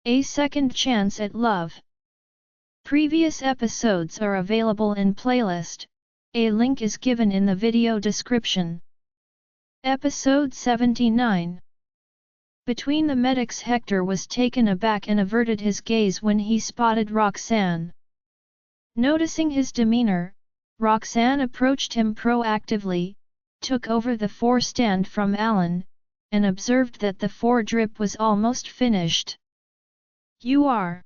A Second Chance at Love. Previous episodes are available in playlist. A link is given in the video description. Episode 79. Between the medics, Hector was taken aback and averted his gaze when he spotted Roxanne. Noticing his demeanor, Roxanne approached him proactively, took over the forestand from Alan, and observed that the foredrip was almost finished. "You are?"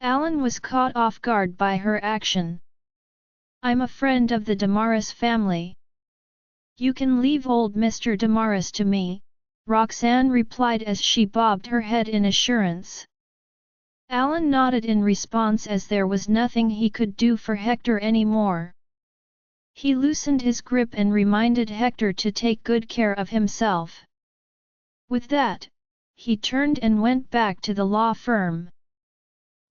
Alan was caught off guard by her action. "I'm a friend of the Damaris family. You can leave old Mr. Damaris to me," Roxanne replied as she bobbed her head in assurance. Alan nodded in response as there was nothing he could do for Hector anymore. He loosened his grip and reminded Hector to take good care of himself. With that, he turned and went back to the law firm.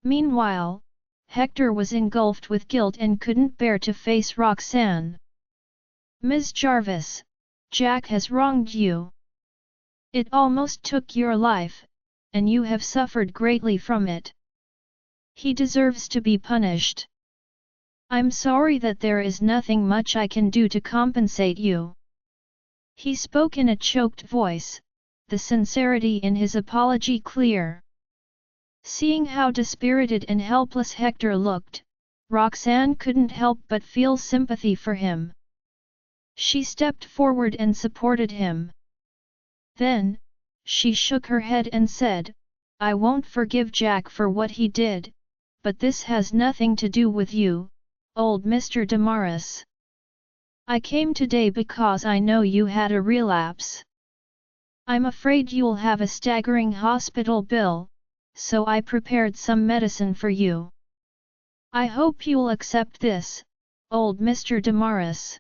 Meanwhile, Hector was engulfed with guilt and couldn't bear to face Roxanne. "Ms. Jarvis, Jack has wronged you. It almost took your life, and you have suffered greatly from it. He deserves to be punished. I'm sorry that there is nothing much I can do to compensate you." He spoke in a choked voice, the sincerity in his apology clear. Seeing how dispirited and helpless Hector looked, Roxanne couldn't help but feel sympathy for him. She stepped forward and supported him. Then, she shook her head and said, "I won't forgive Jack for what he did, but this has nothing to do with you, old Mr. Damaris. I came today because I know you had a relapse. I'm afraid you'll have a staggering hospital bill, so I prepared some medicine for you. I hope you'll accept this, old Mr. Damaris."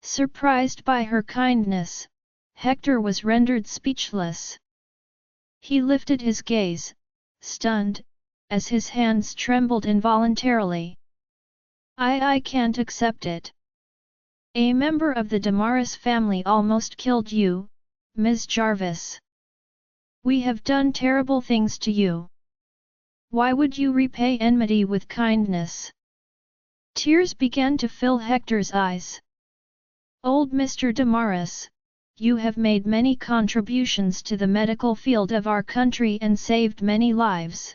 Surprised by her kindness, Hector was rendered speechless. He lifted his gaze, stunned, as his hands trembled involuntarily. I can't accept it. A member of the Damaris family almost killed you, Ms. Jarvis. We have done terrible things to you. Why would you repay enmity with kindness?" Tears began to fill Hector's eyes. "Old Mr. Damaris, you have made many contributions to the medical field of our country and saved many lives.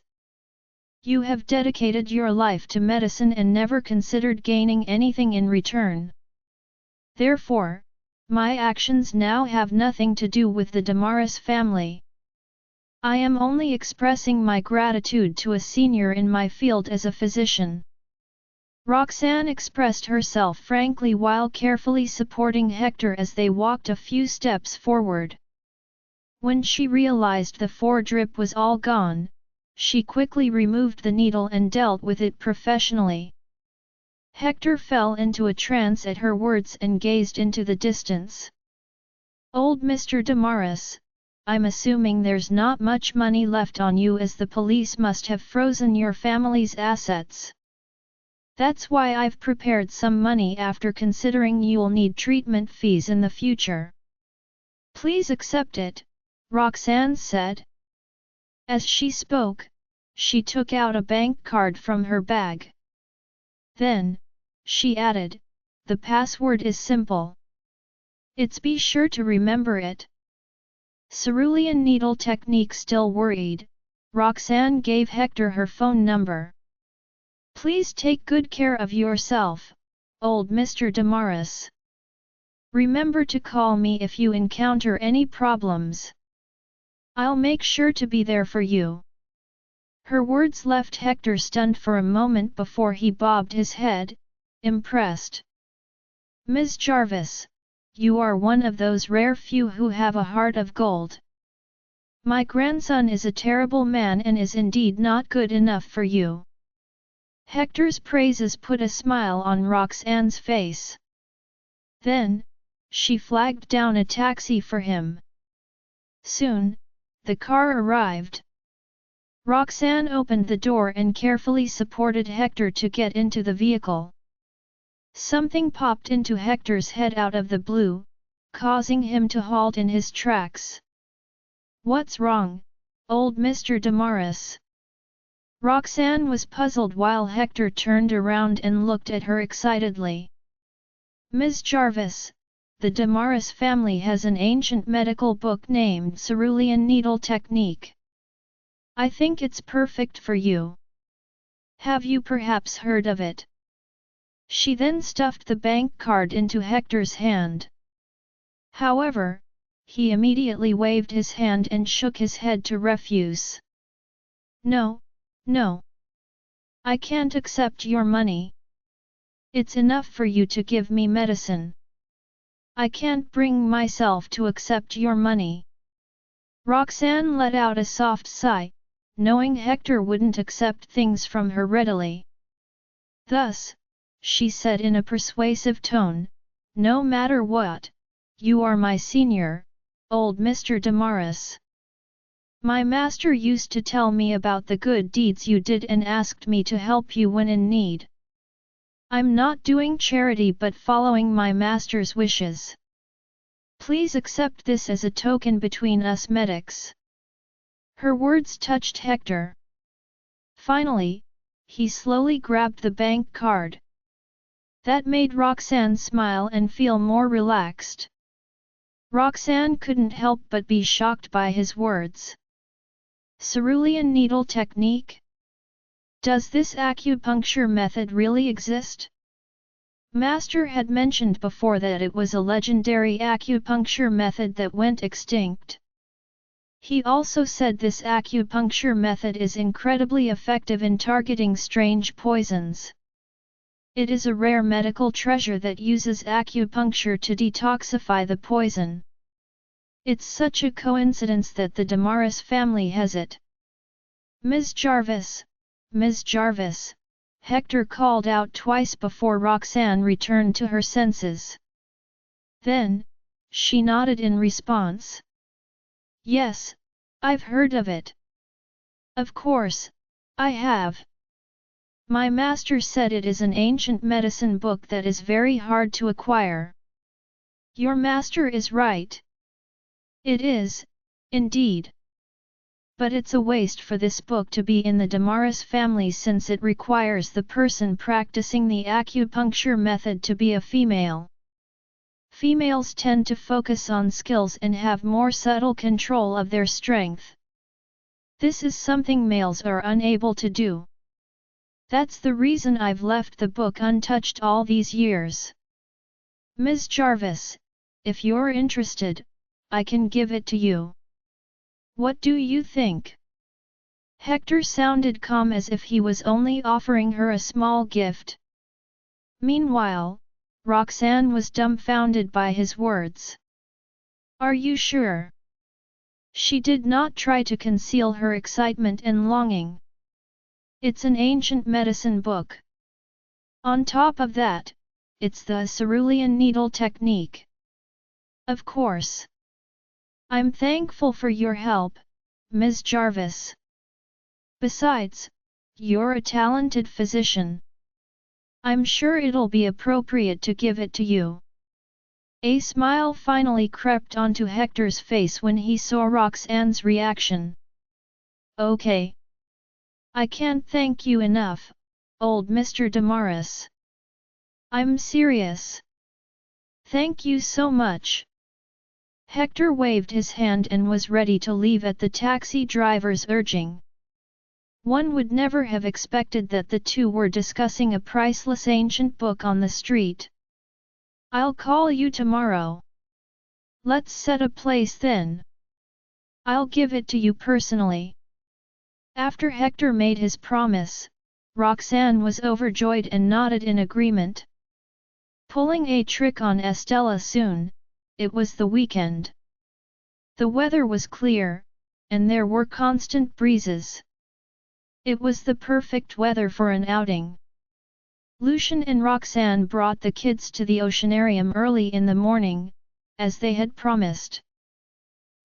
You have dedicated your life to medicine and never considered gaining anything in return. Therefore, my actions now have nothing to do with the Damaris family. I am only expressing my gratitude to a senior in my field as a physician." Roxanne expressed herself frankly while carefully supporting Hector as they walked a few steps forward. When she realized the foredrip was all gone, she quickly removed the needle and dealt with it professionally. Hector fell into a trance at her words and gazed into the distance. "Old Mr. Damaris, I'm assuming there's not much money left on you as the police must have frozen your family's assets. That's why I've prepared some money after considering you'll need treatment fees in the future. Please accept it," Roxanne said. As she spoke, she took out a bank card from her bag. Then, she added, "The password is simple. Be sure to remember it." Cerulean needle technique still worried, Roxanne gave Hector her phone number. "Please take good care of yourself, old Mr. Damaris. Remember to call me if you encounter any problems. I'll make sure to be there for you." Her words left Hector stunned for a moment before he bobbed his head, impressed. "Ms. Jarvis, you are one of those rare few who have a heart of gold. My grandson is a terrible man and is indeed not good enough for you." Hector's praises put a smile on Roxanne's face. Then, she flagged down a taxi for him. Soon, the car arrived. Roxanne opened the door and carefully supported Hector to get into the vehicle. Something popped into Hector's head out of the blue, causing him to halt in his tracks. "What's wrong, old Mr. Damaris. Roxanne was puzzled while Hector turned around and looked at her excitedly. Ms. Jarvis, the Damaris family has an ancient medical book named Cerulean Needle Technique. I think it's perfect for you. Have you perhaps heard of it? She then stuffed the bank card into Hector's hand. However, he immediately waved his hand and shook his head to refuse. No, no. I can't accept your money. It's enough for you to give me medicine. I can't bring myself to accept your money. Roxanne let out a soft sigh, knowing Hector wouldn't accept things from her readily. Thus, she said in a persuasive tone, no matter what, you are my senior, old Mr. Damaris. My master used to tell me about the good deeds you did and asked me to help you when in need. I'm not doing charity but following my master's wishes. Please accept this as a token between us medics. Her words touched Hector. Finally, he slowly grabbed the bank card. That made Roxanne smile and feel more relaxed. Roxanne couldn't help but be shocked by his words. Cerulean needle technique? Does this acupuncture method really exist? Master had mentioned before that it was a legendary acupuncture method that went extinct. He also said this acupuncture method is incredibly effective in targeting strange poisons. It is a rare medical treasure that uses acupuncture to detoxify the poison. It's such a coincidence that the Damaris family has it. Ms. Jarvis, Ms. Jarvis, Hector called out twice before Roxanne returned to her senses. Then, she nodded in response. Yes, I've heard of it. Of course, I have. My master said it is an ancient medicine book that is very hard to acquire. Your master is right. It is, indeed. But it's a waste for this book to be in the Damaris family since it requires the person practicing the acupuncture method to be a female. Females tend to focus on skills and have more subtle control of their strength. This is something males are unable to do. That's the reason I've left the book untouched all these years. Ms. Jarvis, if you're interested, I can give it to you. What do you think? Hector sounded calm as if he was only offering her a small gift. Meanwhile, Roxanne was dumbfounded by his words. Are you sure? She did not try to conceal her excitement and longing. It's an ancient medicine book. On top of that, it's the cerulean needle technique. Of course. I'm thankful for your help, Ms. Jarvis. Besides, you're a talented physician. I'm sure it'll be appropriate to give it to you. A smile finally crept onto Hector's face when he saw Roxanne's reaction. Okay. I can't thank you enough, old Mr. Damaris. I'm serious. Thank you so much. Hector waved his hand and was ready to leave at the taxi driver's urging. One would never have expected that the two were discussing a priceless ancient book on the street. I'll call you tomorrow. Let's set a place then. I'll give it to you personally. After Hector made his promise, Roxanne was overjoyed and nodded in agreement. Pulling a trick on Estella soon, it was the weekend. The weather was clear, and there were constant breezes. It was the perfect weather for an outing. Lucian and Roxanne brought the kids to the oceanarium early in the morning, as they had promised.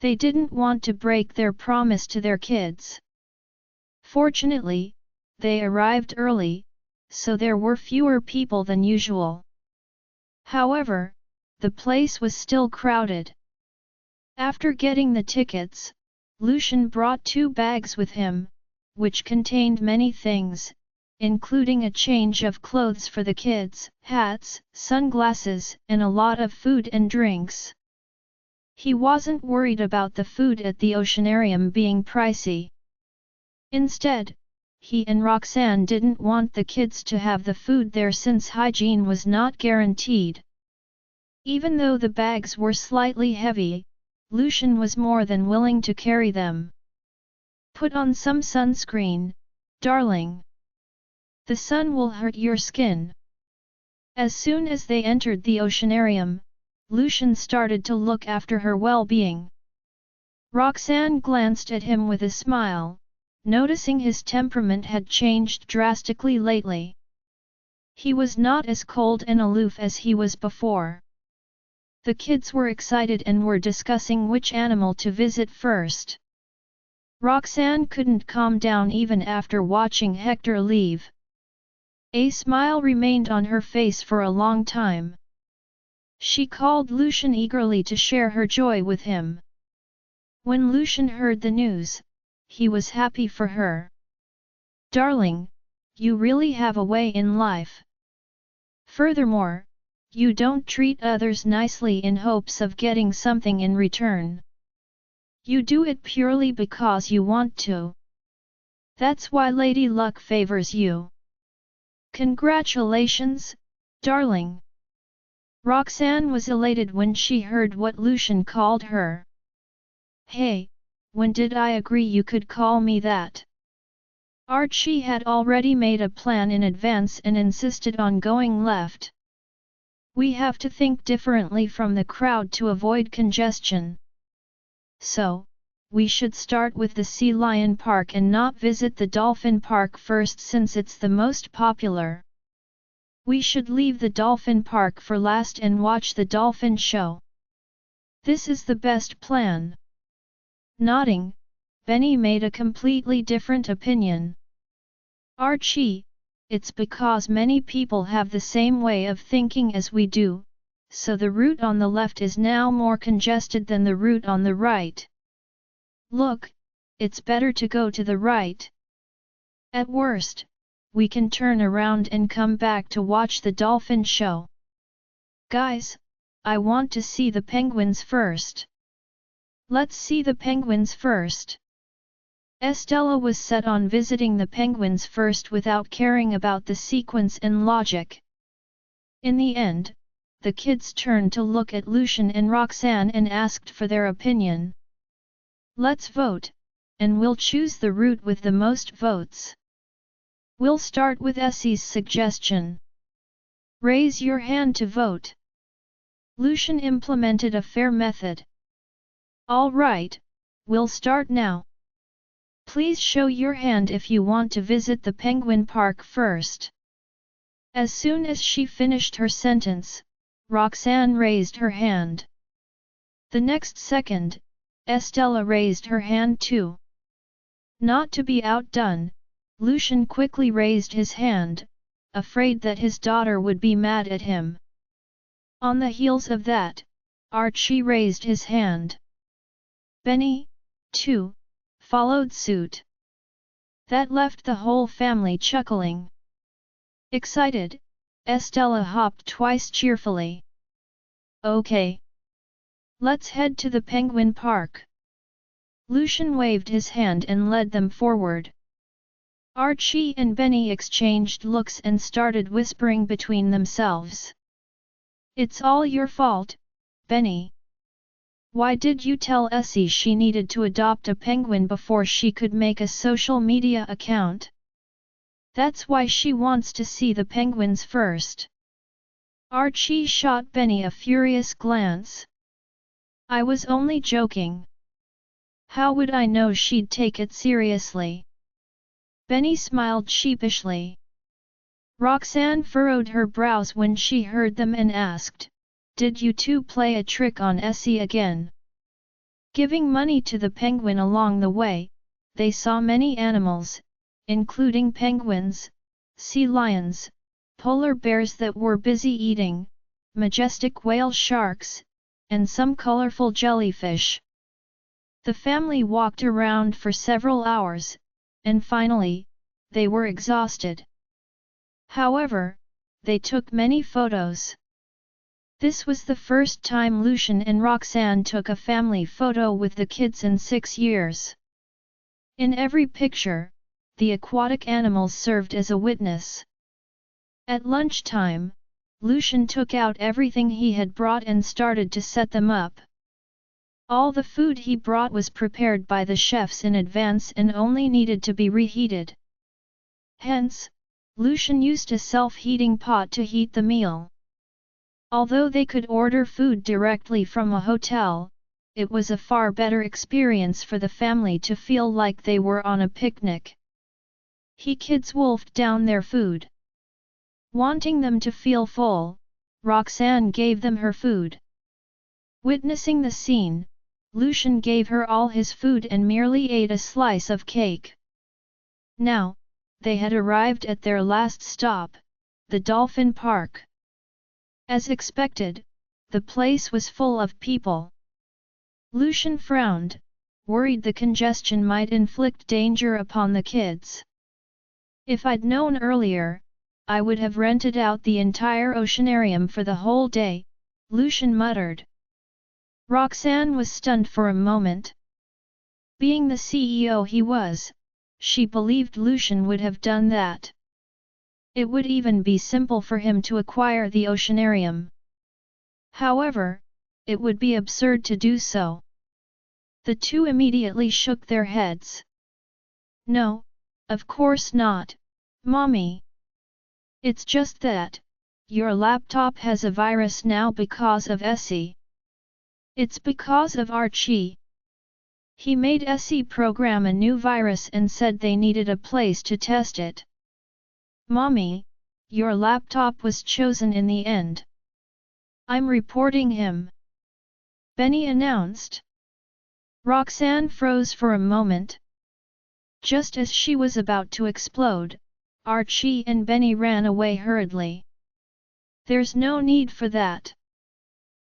They didn't want to break their promise to their kids. Fortunately, they arrived early, so there were fewer people than usual. However, the place was still crowded. After getting the tickets, Lucian brought 2 bags with him, which contained many things, including a change of clothes for the kids, hats, sunglasses, and a lot of food and drinks. He wasn't worried about the food at the oceanarium being pricey. Instead, he and Roxanne didn't want the kids to have the food there since hygiene was not guaranteed. Even though the bags were slightly heavy, Lucian was more than willing to carry them. Put on some sunscreen, darling. The sun will hurt your skin. As soon as they entered the oceanarium, Lucian started to look after her well-being. Roxanne glanced at him with a smile, noticing his temperament had changed drastically lately. He was not as cold and aloof as he was before. The kids were excited and were discussing which animal to visit first. Roxanne couldn't calm down even after watching Hector leave. A smile remained on her face for a long time. She called Lucian eagerly to share her joy with him. When Lucian heard the news, he was happy for her. Darling, you really have a way in life. Furthermore, you don't treat others nicely in hopes of getting something in return. You do it purely because you want to. That's why Lady Luck favors you. Congratulations, darling. Roxanne was elated when she heard what Lucian called her. Hey, when did I agree you could call me that? Archie had already made a plan in advance and insisted on going left. We have to think differently from the crowd to avoid congestion. So, we should start with the Sea Lion Park and not visit the Dolphin Park first since it's the most popular. We should leave the Dolphin Park for last and watch the dolphin show. This is the best plan. Nodding, Benny made a completely different opinion. Archie, it's because many people have the same way of thinking as we do, so the route on the left is now more congested than the route on the right. Look, it's better to go to the right. At worst, we can turn around and come back to watch the dolphin show. Guys, I want to see the penguins first. Let's see the penguins first. Estella was set on visiting the penguins first without caring about the sequence and logic. In the end, the kids turned to look at Lucian and Roxanne and asked for their opinion. Let's vote, and we'll choose the route with the most votes. We'll start with Essie's suggestion. Raise your hand to vote. Lucian implemented a fair method. All right, we'll start now. Please show your hand if you want to visit the Penguin Park first. As soon as she finished her sentence, Roxanne raised her hand. The next second, Estella raised her hand too. Not to be outdone, Lucian quickly raised his hand, afraid that his daughter would be mad at him. On the heels of that, Archie raised his hand. Benny, too, followed suit. That left the whole family chuckling. Excited, Estella hopped twice cheerfully. Okay. Let's head to the Penguin Park. Lucian waved his hand and led them forward. Archie and Benny exchanged looks and started whispering between themselves. It's all your fault, Benny. Why did you tell Essie she needed to adopt a penguin before she could make a social media account? That's why she wants to see the penguins first. Archie shot Benny a furious glance. I was only joking. How would I know she'd take it seriously? Benny smiled sheepishly. Roxanne furrowed her brows when she heard them and asked, Did you two play a trick on Essie again? Giving money to the penguin along the way, they saw many animals, including penguins, sea lions, polar bears that were busy eating, majestic whale sharks, and some colorful jellyfish. The family walked around for several hours, and finally, they were exhausted. However, they took many photos. This was the first time Lucian and Roxanne took a family photo with the kids in 6 years. In every picture, the aquatic animals served as a witness. At lunchtime, Lucian took out everything he had brought and started to set them up. All the food he brought was prepared by the chefs in advance and only needed to be reheated. Hence, Lucian used a self-heating pot to heat the meal. Although they could order food directly from a hotel, it was a far better experience for the family to feel like they were on a picnic. Kids wolfed down their food. Wanting them to feel full, Roxanne gave them her food. Witnessing the scene, Lucian gave her all his food and merely ate a slice of cake. Now, they had arrived at their last stop, the dolphin park. As expected, the place was full of people. Lucian frowned, worried the congestion might inflict danger upon the kids. If I'd known earlier, I would have rented out the entire oceanarium for the whole day, Lucian muttered. Roxanne was stunned for a moment. Being the CEO he was, she believed Lucian would have done that. It would even be simple for him to acquire the oceanarium. However, it would be absurd to do so. The two immediately shook their heads. No, of course not, Mommy. It's just that, your laptop has a virus now because of Essie. It's because of Archie. He made Essie program a new virus and said they needed a place to test it. Mommy, your laptop was chosen in the end. I'm reporting him. Benny announced. Roxanne froze for a moment. Just as she was about to explode, Archie and Benny ran away hurriedly. There's no need for that.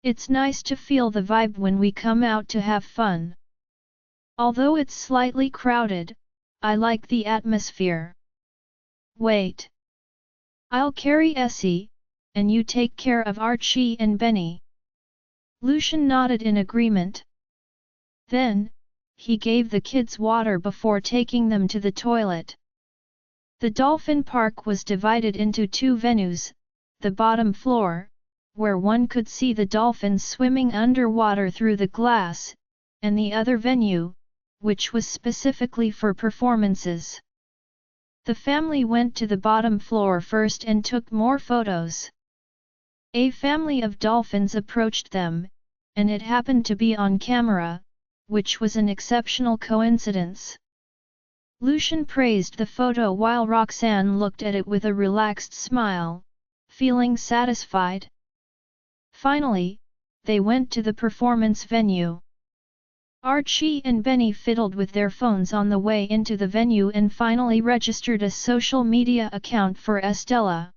It's nice to feel the vibe when we come out to have fun. Although it's slightly crowded, I like the atmosphere. Wait. I'll carry Essie, and you take care of Archie and Benny. Lucian nodded in agreement. Then, he gave the kids water before taking them to the toilet. The dolphin park was divided into 2 venues, the bottom floor, where one could see the dolphins swimming underwater through the glass, and the other venue, which was specifically for performances. The family went to the bottom floor first and took more photos. A family of dolphins approached them, and it happened to be on camera, which was an exceptional coincidence. Lucian praised the photo while Roxanne looked at it with a relaxed smile, feeling satisfied. Finally, they went to the performance venue. Archie and Benny fiddled with their phones on the way into the venue and finally registered a social media account for Estella.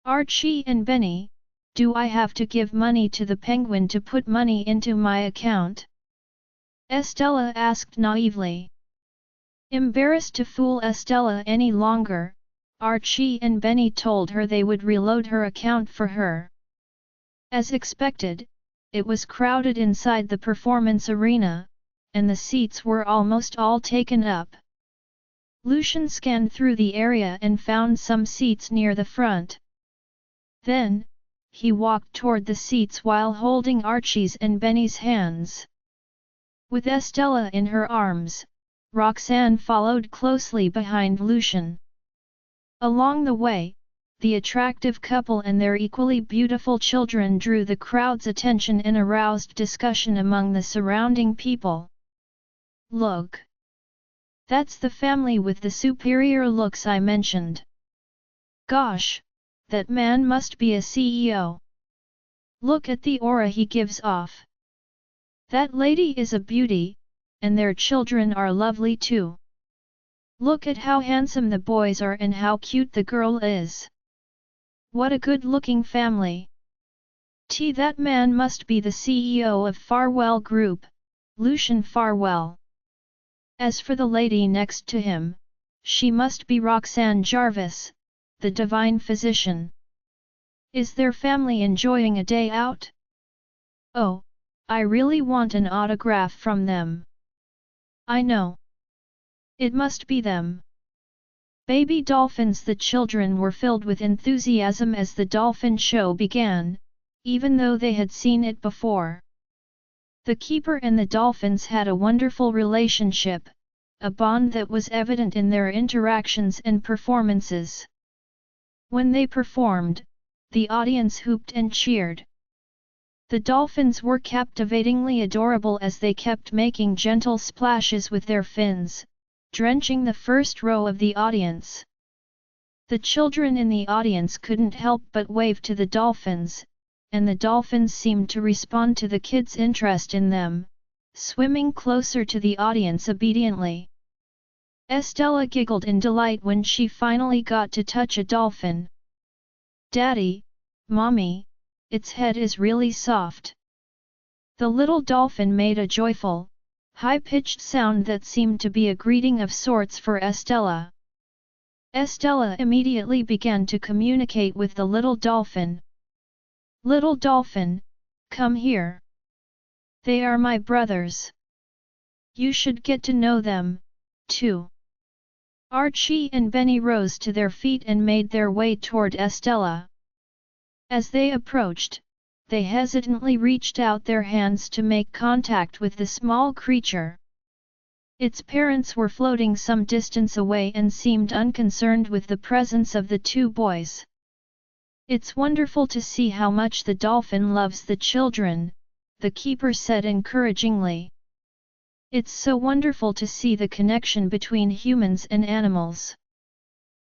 Archie and Benny, do I have to give money to the penguin to put money into my account? Estella asked naively. Embarrassed to fool Estella any longer, Archie and Benny told her they would reload her account for her. As expected, it was crowded inside the performance arena, and the seats were almost all taken up. Lucian scanned through the area and found some seats near the front. Then, he walked toward the seats while holding Archie's and Benny's hands. With Estella in her arms, Roxanne followed closely behind Lucian. Along the way, the attractive couple and their equally beautiful children drew the crowd's attention and aroused discussion among the surrounding people. Look! That's the family with the superior looks I mentioned. Gosh, that man must be a CEO. Look at the aura he gives off. That lady is a beauty, and their children are lovely too. Look at how handsome the boys are and how cute the girl is. What a good-looking family. That man must be the CEO of Farwell Group, Lucian Farwell. As for the lady next to him, she must be Roxanne Jarvis, the divine physician. Is their family enjoying a day out? Oh, I really want an autograph from them. I know. It must be them. Baby dolphins. The children were filled with enthusiasm as the dolphin show began, even though they had seen it before. The keeper and the dolphins had a wonderful relationship, a bond that was evident in their interactions and performances. When they performed, the audience hooped and cheered. The dolphins were captivatingly adorable as they kept making gentle splashes with their fins, drenching the first row of the audience. The children in the audience couldn't help but wave to the dolphins, and the dolphins seemed to respond to the kids' interest in them, swimming closer to the audience obediently. Estella giggled in delight when she finally got to touch a dolphin. "Daddy, Mommy, its head is really soft." The little dolphin made a joyful, high-pitched sound that seemed to be a greeting of sorts for Estella. Estella immediately began to communicate with the little dolphin. "Little dolphin, come here. They are my brothers. You should get to know them, too." Archie and Benny rose to their feet and made their way toward Estella. As they approached, they hesitantly reached out their hands to make contact with the small creature. Its parents were floating some distance away and seemed unconcerned with the presence of the two boys. "It's wonderful to see how much the dolphin loves the children," the keeper said encouragingly. "It's so wonderful to see the connection between humans and animals.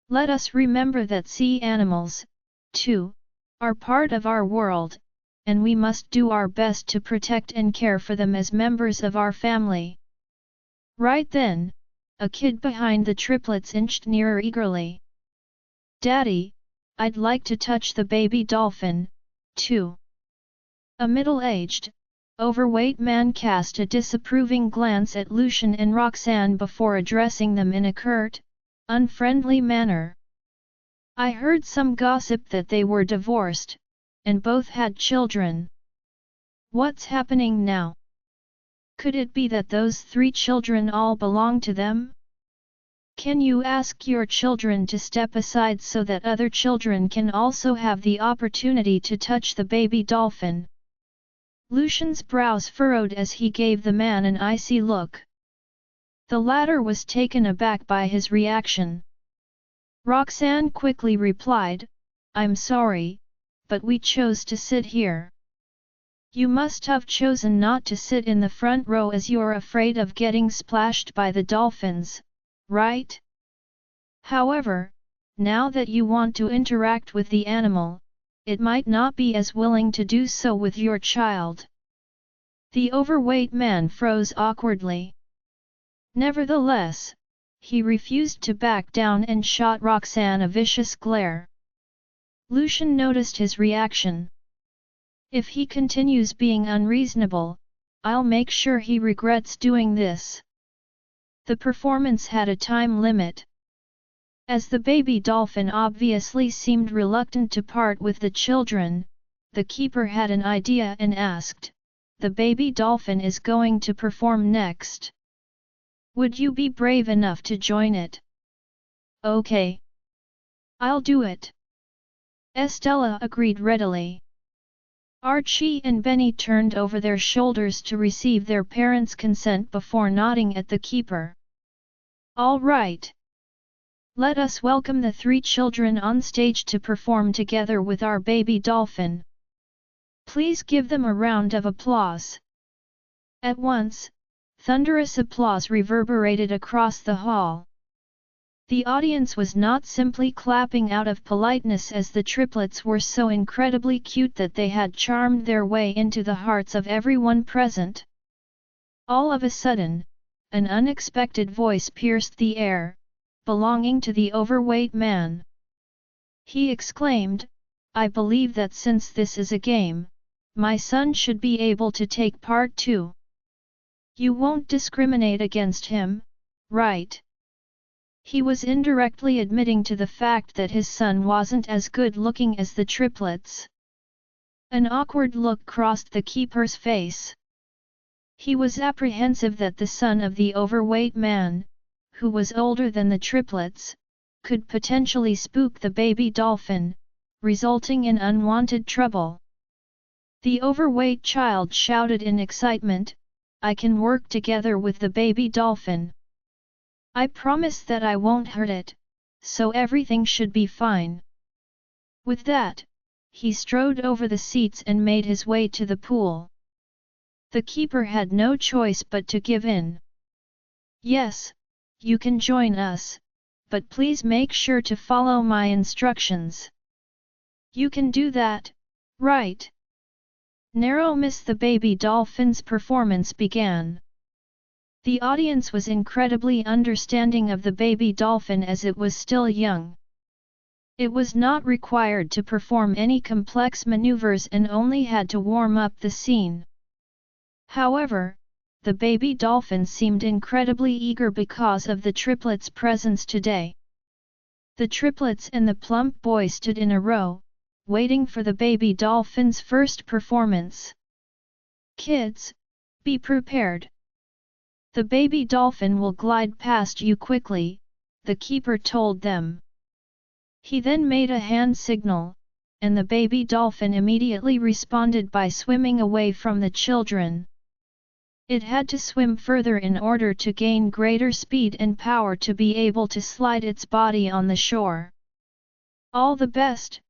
Let us remember that sea animals, too, are part of our world, and we must do our best to protect and care for them as members of our family." Right then, a kid behind the triplets inched nearer eagerly. "Daddy, I'd like to touch the baby dolphin, too." A middle-aged, overweight man cast a disapproving glance at Lucian and Roxanne before addressing them in a curt, unfriendly manner. "I heard some gossip that they were divorced, and both had children. What's happening now? Could it be that those 3 children all belong to them? Can you ask your children to step aside so that other children can also have the opportunity to touch the baby dolphin?" Lucian's brows furrowed as he gave the man an icy look. The latter was taken aback by his reaction. Roxanne quickly replied, "I'm sorry, but we chose to sit here." "You must have chosen not to sit in the front row as you're afraid of getting splashed by the dolphins, right? However, now that you want to interact with the animal, it might not be as willing to do so with your child." The overweight man froze awkwardly. Nevertheless, he refused to back down and shot Roxanne a vicious glare. Lucian noticed his reaction. "If he continues being unreasonable, I'll make sure he regrets doing this." The performance had a time limit. As the baby dolphin obviously seemed reluctant to part with the children, the keeper had an idea and asked, "The baby dolphin is going to perform next. Would you be brave enough to join it?" "Okay. I'll do it." Estella agreed readily. Archie and Benny turned over their shoulders to receive their parents' consent before nodding at the keeper. "All right. Let us welcome the 3 children on stage to perform together with our baby dolphin. Please give them a round of applause." At once, thunderous applause reverberated across the hall. The audience was not simply clapping out of politeness, as the triplets were so incredibly cute that they had charmed their way into the hearts of everyone present. All of a sudden, an unexpected voice pierced the air, belonging to the overweight man. He exclaimed, "I believe that since this is a game, my son should be able to take part too." You won't discriminate against him, right? He was indirectly admitting to the fact that his son wasn't as good-looking as the triplets. An awkward look crossed the keeper's face. He was apprehensive that the son of the overweight man, who was older than the triplets, could potentially spook the baby dolphin, resulting in unwanted trouble. The overweight child shouted in excitement, "I can work together with the baby dolphin. I promise that I won't hurt it, so everything should be fine." With that, he strode over the seats and made his way to the pool. The keeper had no choice but to give in. "Yes, you can join us, but please make sure to follow my instructions." "You can do that, right?" Narrow miss. The baby dolphin's performance began. The audience was incredibly understanding of the baby dolphin as it was still young. It was not required to perform any complex maneuvers and only had to warm up the scene. However, the baby dolphin seemed incredibly eager because of the triplets' presence today. The triplets and the plump boy stood in a row, waiting for the baby dolphin's first performance. "Kids, be prepared. The baby dolphin will glide past you quickly," the keeper told them. He then made a hand signal, and the baby dolphin immediately responded by swimming away from the children. It had to swim further in order to gain greater speed and power to be able to slide its body on the shore. "All the best,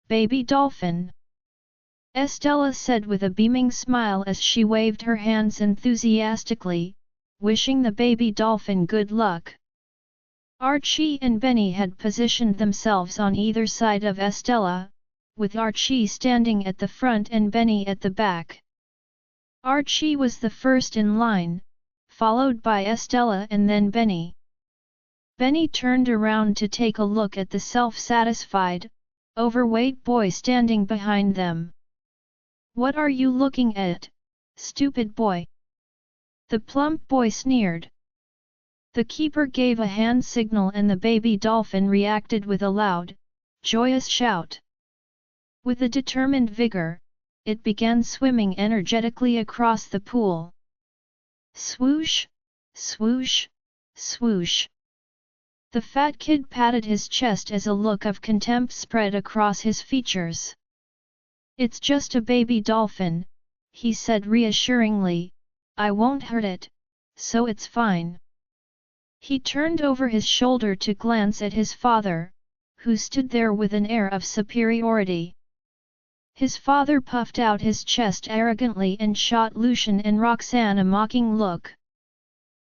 baby dolphin," Estella said with a beaming smile as she waved her hands enthusiastically, wishing the baby dolphin good luck. Archie and Benny had positioned themselves on either side of Estella, with Archie standing at the front and Benny at the back. Archie was the first in line, followed by Estella and then Benny. Benny turned around to take a look at the self-satisfied, overweight boy standing behind them. "What are you looking at, stupid boy?" the plump boy sneered. The keeper gave a hand signal and the baby dolphin reacted with a loud, joyous shout. With a determined vigor, it began swimming energetically across the pool. Swoosh, swoosh, swoosh. The fat kid patted his chest as a look of contempt spread across his features. "It's just a baby dolphin," he said reassuringly, "I won't hurt it, so it's fine." He turned over his shoulder to glance at his father, who stood there with an air of superiority. His father puffed out his chest arrogantly and shot Lucian and Roxanne a mocking look.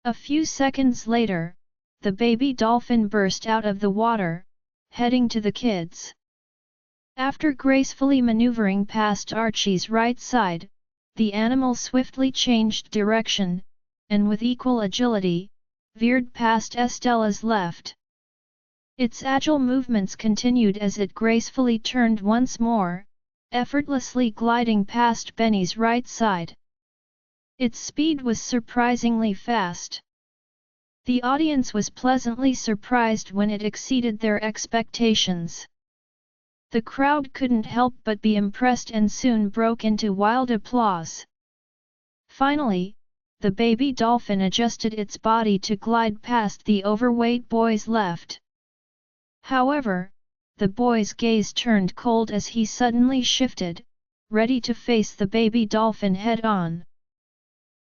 A few seconds later, the baby dolphin burst out of the water, heading to the kids. After gracefully maneuvering past Archie's right side, the animal swiftly changed direction, and with equal agility, veered past Estella's left. Its agile movements continued as it gracefully turned once more, effortlessly gliding past Benny's right side. Its speed was surprisingly fast. The audience was pleasantly surprised when it exceeded their expectations. The crowd couldn't help but be impressed and soon broke into wild applause. Finally, the baby dolphin adjusted its body to glide past the overweight boy's left. However, the boy's gaze turned cold as he suddenly shifted, ready to face the baby dolphin head-on.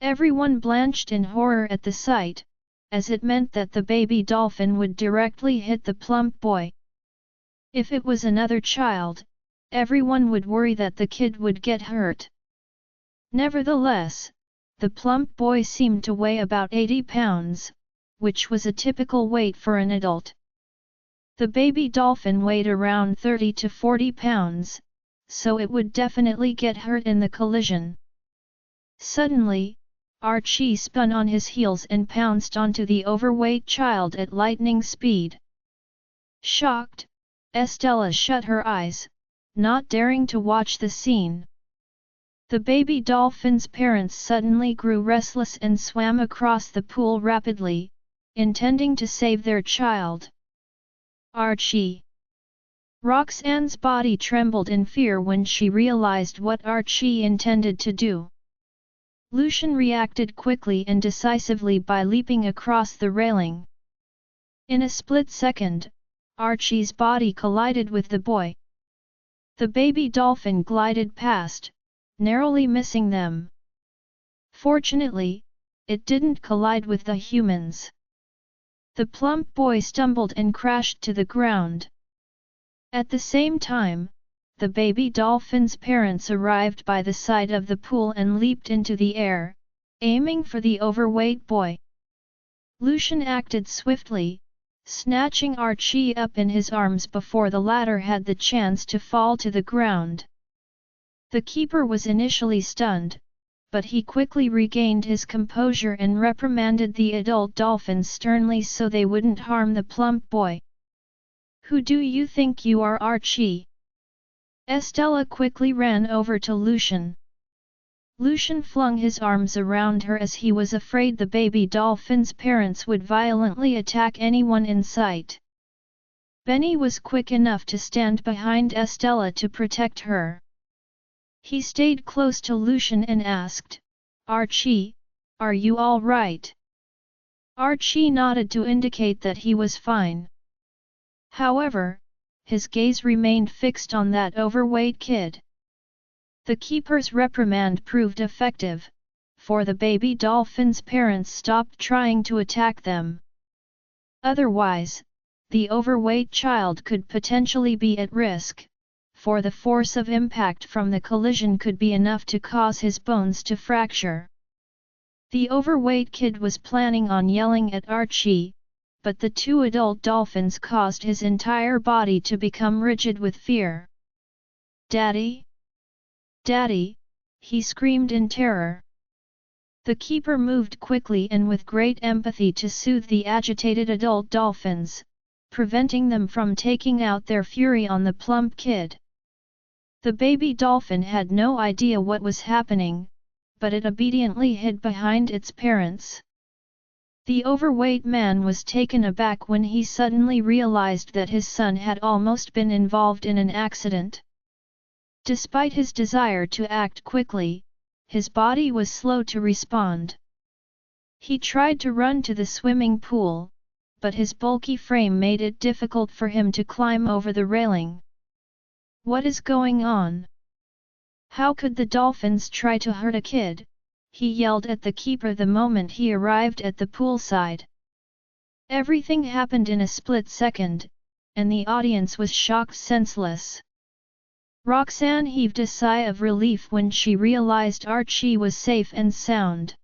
Everyone blanched in horror at the sight, as it meant that the baby dolphin would directly hit the plump boy. If it was another child, everyone would worry that the kid would get hurt. Nevertheless, the plump boy seemed to weigh about 80 pounds, which was a typical weight for an adult. The baby dolphin weighed around 30 to 40 pounds, so it would definitely get hurt in the collision. Suddenly, Archie spun on his heels and pounced onto the overweight child at lightning speed. Shocked, Estella shut her eyes, not daring to watch the scene. The baby dolphin's parents suddenly grew restless and swam across the pool rapidly, intending to save their child. Archie! Roxanne's body trembled in fear when she realized what Archie intended to do. Lucian reacted quickly and decisively by leaping across the railing. In a split second, Archie's body collided with the boy. The baby dolphin glided past, narrowly missing them. Fortunately, it didn't collide with the humans. The plump boy stumbled and crashed to the ground. At the same time, the baby dolphin's parents arrived by the side of the pool and leaped into the air, aiming for the overweight boy. Lucian acted swiftly, snatching Archie up in his arms before the latter had the chance to fall to the ground. The keeper was initially stunned, but he quickly regained his composure and reprimanded the adult dolphins sternly so they wouldn't harm the plump boy. "Who do you think you are, Archie?" Estella quickly ran over to Lucian. Lucian flung his arms around her as he was afraid the baby dolphin's parents would violently attack anyone in sight. Benny was quick enough to stand behind Estella to protect her. He stayed close to Lucian and asked, "Archie, are you all right?" Archie nodded to indicate that he was fine. However, his gaze remained fixed on that overweight kid. The keeper's reprimand proved effective, for the baby dolphin's parents stopped trying to attack them. Otherwise, the overweight child could potentially be at risk, for the force of impact from the collision could be enough to cause his bones to fracture. The overweight kid was planning on yelling at Archie, but the two adult dolphins caused his entire body to become rigid with fear. "Daddy! Daddy!" he screamed in terror. The keeper moved quickly and with great empathy to soothe the agitated adult dolphins, preventing them from taking out their fury on the plump kid. The baby dolphin had no idea what was happening, but it obediently hid behind its parents. The overweight man was taken aback when he suddenly realized that his son had almost been involved in an accident. Despite his desire to act quickly, his body was slow to respond. He tried to run to the swimming pool, but his bulky frame made it difficult for him to climb over the railing. "What is going on? How could the dolphins try to hurt a kid?" he yelled at the keeper the moment he arrived at the poolside. Everything happened in a split second, and the audience was shocked senseless. Roxanne heaved a sigh of relief when she realized Archie was safe and sound.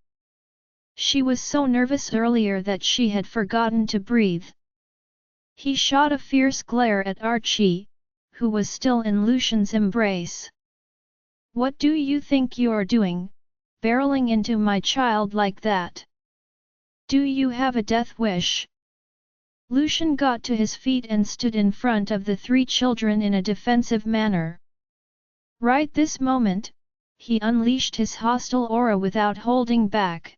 She was so nervous earlier that she had forgotten to breathe. He shot a fierce glare at Archie, who was still in Lucian's embrace. "What do you think you're doing, barreling into my child like that? Do you have a death wish?" Lucian got to his feet and stood in front of the three children in a defensive manner. Right this moment, he unleashed his hostile aura without holding back.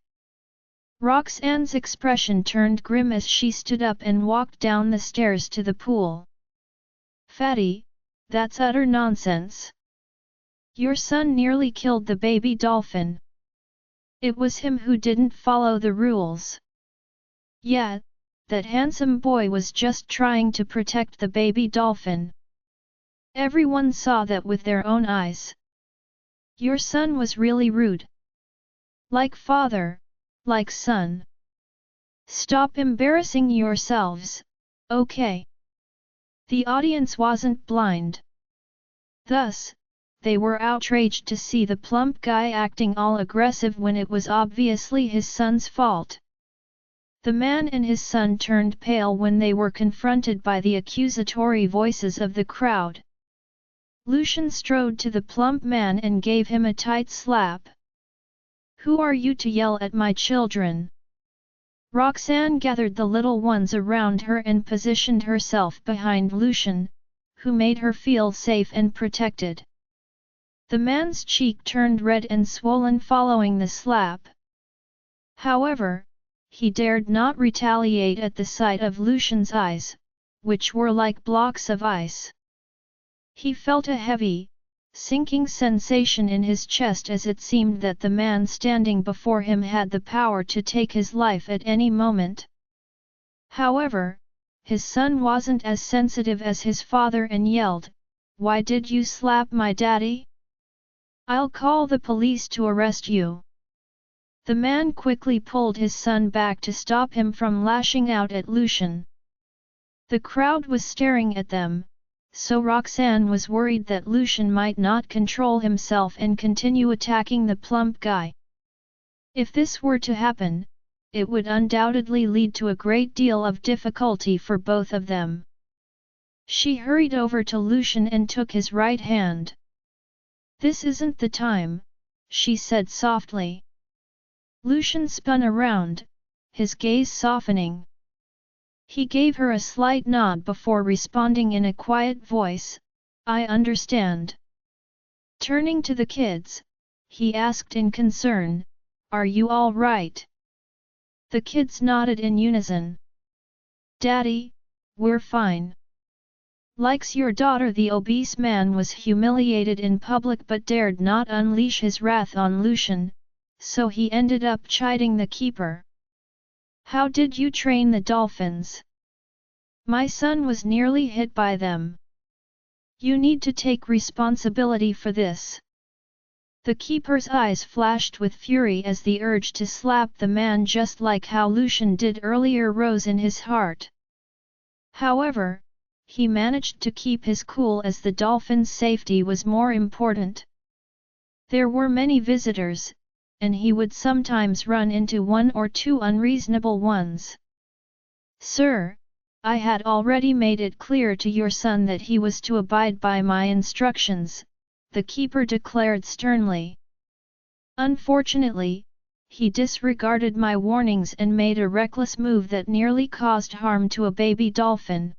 Roxanne's expression turned grim as she stood up and walked down the stairs to the pool. "Fatty, that's utter nonsense. Your son nearly killed the baby dolphin. It was him who didn't follow the rules." "Yeah, that handsome boy was just trying to protect the baby dolphin. Everyone saw that with their own eyes. Your son was really rude. Like father, like son. Stop embarrassing yourselves, okay?" The audience wasn't blind. Thus, they were outraged to see the plump guy acting all aggressive when it was obviously his son's fault. The man and his son turned pale when they were confronted by the accusatory voices of the crowd. Lucian strode to the plump man and gave him a tight slap. "Who are you to yell at my children?" Roxanne gathered the little ones around her and positioned herself behind Lucian, who made her feel safe and protected. The man's cheek turned red and swollen following the slap. However, he dared not retaliate at the sight of Lucian's eyes, which were like blocks of ice. He felt a heavy, sinking sensation in his chest as it seemed that the man standing before him had the power to take his life at any moment. However, his son wasn't as sensitive as his father and yelled, "Why did you slap my daddy? I'll call the police to arrest you." The man quickly pulled his son back to stop him from lashing out at Lucian. The crowd was staring at them, so Roxanne was worried that Lucian might not control himself and continue attacking the plump guy. If this were to happen, it would undoubtedly lead to a great deal of difficulty for both of them. She hurried over to Lucian and took his right hand. "This isn't the time," she said softly. Lucian spun around, his gaze softening. He gave her a slight nod before responding in a quiet voice, "I understand." Turning to the kids, he asked in concern, "Are you all right?" The kids nodded in unison. "Daddy, we're fine." Likes your daughter. The obese man was humiliated in public but dared not unleash his wrath on Lucian, so he ended up chiding the keeper. "How did you train the dolphins? My son was nearly hit by them. You need to take responsibility for this." The keeper's eyes flashed with fury as the urge to slap the man just like how Lucian did earlier rose in his heart. However, he managed to keep his cool as the dolphins' safety was more important. There were many visitors, and he would sometimes run into one or two unreasonable ones. "Sir, I had already made it clear to your son that he was to abide by my instructions," the keeper declared sternly. "Unfortunately, he disregarded my warnings and made a reckless move that nearly caused harm to a baby dolphin.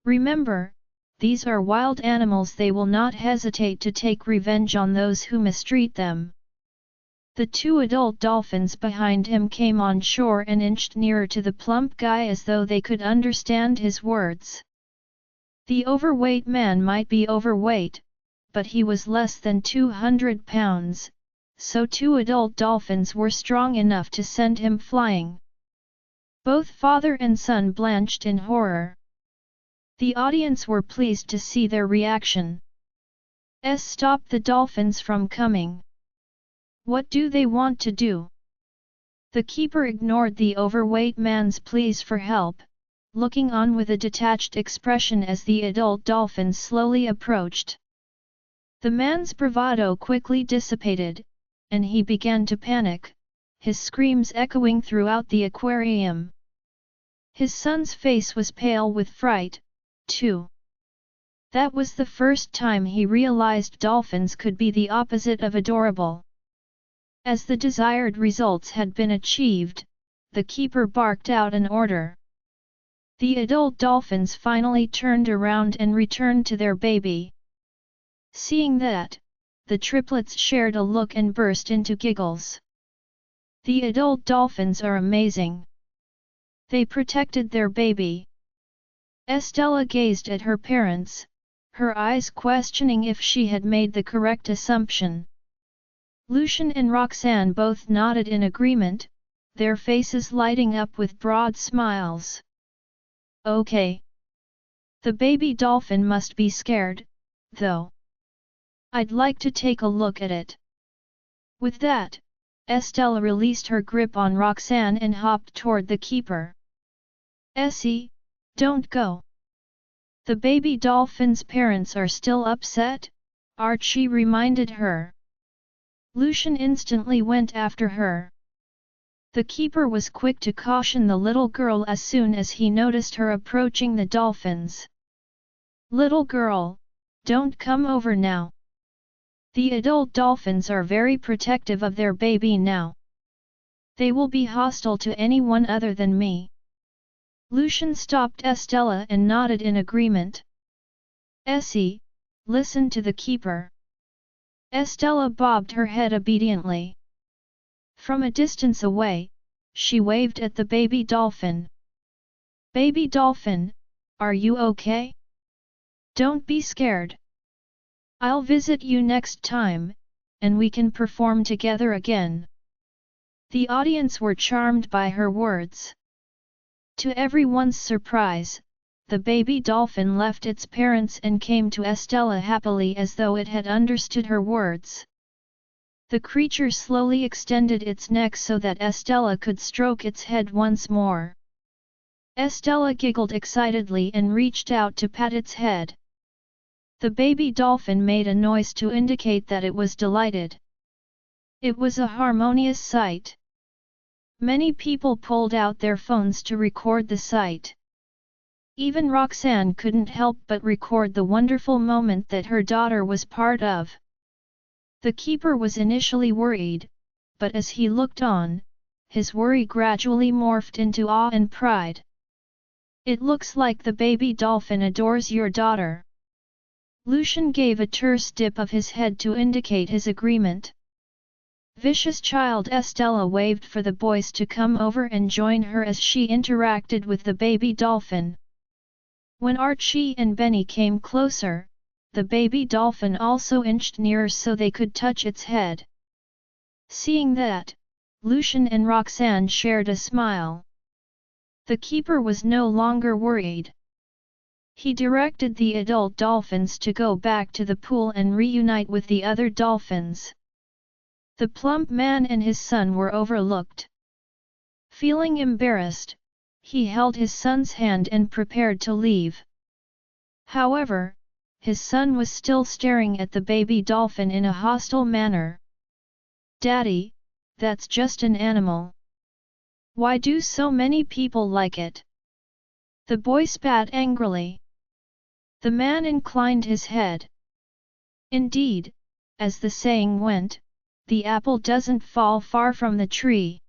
Remember, these are wild animals. They will not hesitate to take revenge on those who mistreat them." The two adult dolphins behind him came on shore and inched nearer to the plump guy as though they could understand his words. The overweight man might be overweight, but he was less than 200 pounds, so two adult dolphins were strong enough to send him flying. Both father and son blanched in horror. The audience were pleased to see their reaction. Stop the dolphins from coming. What do they want to do? The keeper ignored the overweight man's pleas for help, looking on with a detached expression as the adult dolphins slowly approached. The man's bravado quickly dissipated, and he began to panic, his screams echoing throughout the aquarium. His son's face was pale with fright, too. That was the first time he realized dolphins could be the opposite of adorable. As the desired results had been achieved, the keeper barked out an order. The adult dolphins finally turned around and returned to their baby. Seeing that, the triplets shared a look and burst into giggles. The adult dolphins are amazing. They protected their baby. Estella gazed at her parents, her eyes questioning if she had made the correct assumption. Lucian and Roxanne both nodded in agreement, their faces lighting up with broad smiles. "Okay. The baby dolphin must be scared, though. I'd like to take a look at it." With that, Estella released her grip on Roxanne and hopped toward the keeper. "Essie, don't go. The baby dolphin's parents are still upset," Archie reminded her. Lucian instantly went after her. The keeper was quick to caution the little girl as soon as he noticed her approaching the dolphins. "Little girl, don't come over now. The adult dolphins are very protective of their baby now. They will be hostile to anyone other than me." Lucian stopped Estella and nodded in agreement. "Essie, listen to the keeper. Estella bobbed her head obediently. From a distance away, she waved at the baby dolphin. Baby dolphin, are you okay? Don't be scared. I'll visit you next time, and we can perform together again. The audience were charmed by her words. To everyone's surprise, the baby dolphin left its parents and came to Estella happily as though it had understood her words. The creature slowly extended its neck so that Estella could stroke its head once more. Estella giggled excitedly and reached out to pat its head. The baby dolphin made a noise to indicate that it was delighted. It was a harmonious sight. Many people pulled out their phones to record the sight. Even Roxanne couldn't help but record the wonderful moment that her daughter was part of. The keeper was initially worried, but as he looked on, his worry gradually morphed into awe and pride. It looks like the baby dolphin adores your daughter. Lucian gave a terse dip of his head to indicate his agreement. Vicious child Estella waved for the boys to come over and join her as she interacted with the baby dolphin. When Archie and Benny came closer, the baby dolphin also inched nearer so they could touch its head. Seeing that, Lucian and Roxanne shared a smile. The keeper was no longer worried. He directed the adult dolphins to go back to the pool and reunite with the other dolphins. The plump man and his son were overlooked. Feeling embarrassed, he held his son's hand and prepared to leave. However, his son was still staring at the baby dolphin in a hostile manner. "Daddy, that's just an animal. Why do so many people like it?" The boy spat angrily. The man inclined his head. Indeed, as the saying went, the apple doesn't fall far from the tree.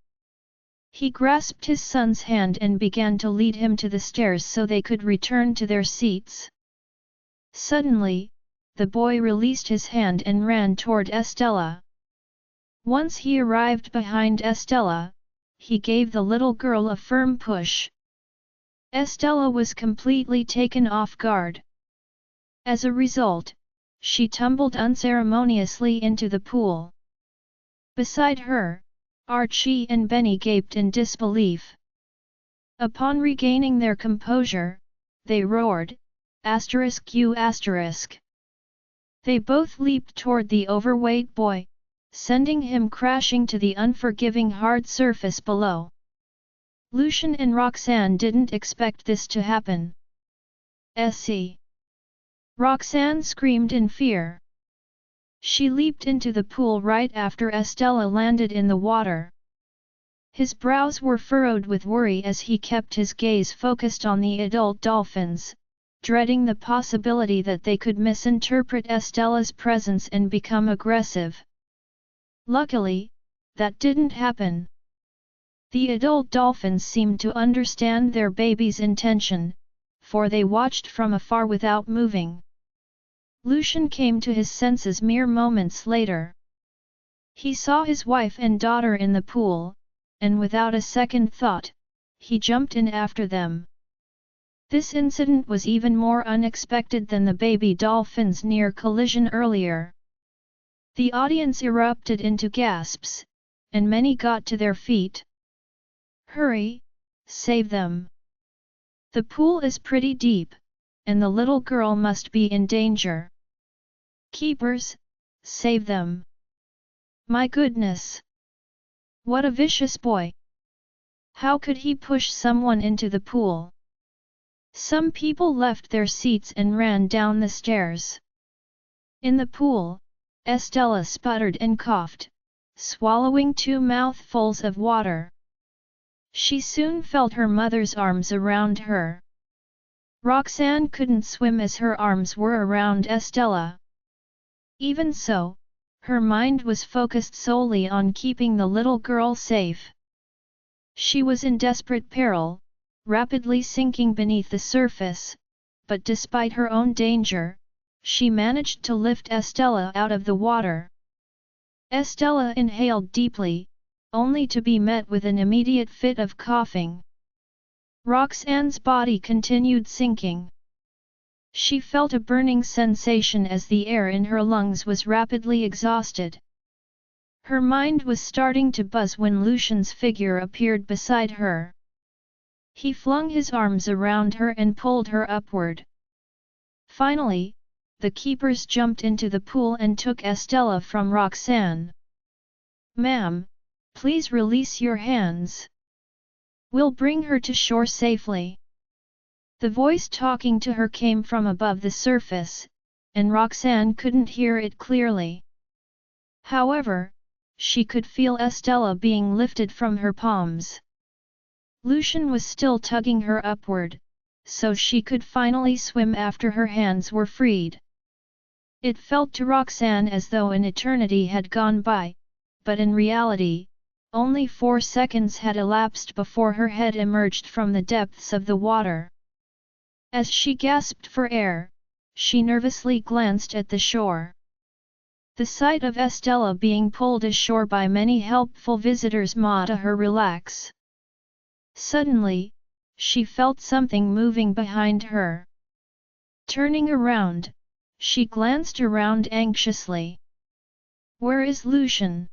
He grasped his son's hand and began to lead him to the stairs so they could return to their seats. Suddenly, the boy released his hand and ran toward Estella. Once he arrived behind Estella, he gave the little girl a firm push. Estella was completely taken off guard. As a result, she tumbled unceremoniously into the pool. Beside her, Archie and Benny gaped in disbelief. Upon regaining their composure, they roared, "****!**!** They both leaped toward the overweight boy, sending him crashing to the unforgiving hard surface below. Lucian and Roxanne didn't expect this to happen. "SE!" Roxanne screamed in fear. She leaped into the pool right after Estella landed in the water. His brows were furrowed with worry as he kept his gaze focused on the adult dolphins, dreading the possibility that they could misinterpret Estella's presence and become aggressive. Luckily, that didn't happen. The adult dolphins seemed to understand their baby's intention, for they watched from afar without moving. Lucian came to his senses mere moments later. He saw his wife and daughter in the pool, and without a second thought, he jumped in after them. This incident was even more unexpected than the baby dolphin's near collision earlier. The audience erupted into gasps, and many got to their feet. "Hurry, save them! The pool is pretty deep, and the little girl must be in danger. Keepers, save them! My goodness! What a vicious boy! How could he push someone into the pool?" Some people left their seats and ran down the stairs. In the pool, Estella sputtered and coughed, swallowing 2 mouthfuls of water. She soon felt her mother's arms around her. Roxanne couldn't swim as her arms were around Estella. Even so, her mind was focused solely on keeping the little girl safe. She was in desperate peril, rapidly sinking beneath the surface, but despite her own danger, she managed to lift Estella out of the water. Estella inhaled deeply, only to be met with an immediate fit of coughing. Roxanne's body continued sinking. She felt a burning sensation as the air in her lungs was rapidly exhausted. Her mind was starting to buzz when Lucian's figure appeared beside her. He flung his arms around her and pulled her upward. Finally, the keepers jumped into the pool and took Estella from Roxanne. "Ma'am, please release your hands. We'll bring her to shore safely." The voice talking to her came from above the surface, and Roxanne couldn't hear it clearly. However, she could feel Estella being lifted from her palms. Lucian was still tugging her upward, so she could finally swim after her hands were freed. It felt to Roxanne as though an eternity had gone by, but in reality, only 4 seconds had elapsed before her head emerged from the depths of the water. As she gasped for air, she nervously glanced at the shore. The sight of Estella being pulled ashore by many helpful visitors made her relax. Suddenly, she felt something moving behind her. Turning around, she glanced around anxiously. "Where is Lucian?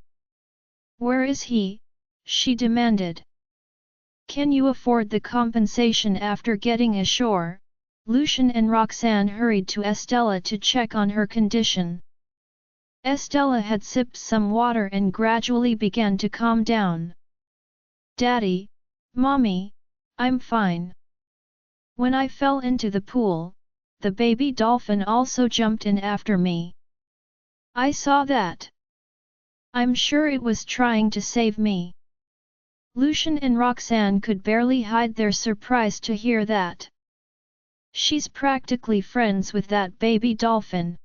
Where is he?" she demanded. "Can you afford the compensation?" After getting ashore, Lucian and Roxanne hurried to Estella to check on her condition. Estella had sipped some water and gradually began to calm down. "Daddy, Mommy, I'm fine. When I fell into the pool, the baby dolphin also jumped in after me. I saw that. I'm sure it was trying to save me." Lucian and Roxanne could barely hide their surprise to hear that. She's practically friends with that baby dolphin.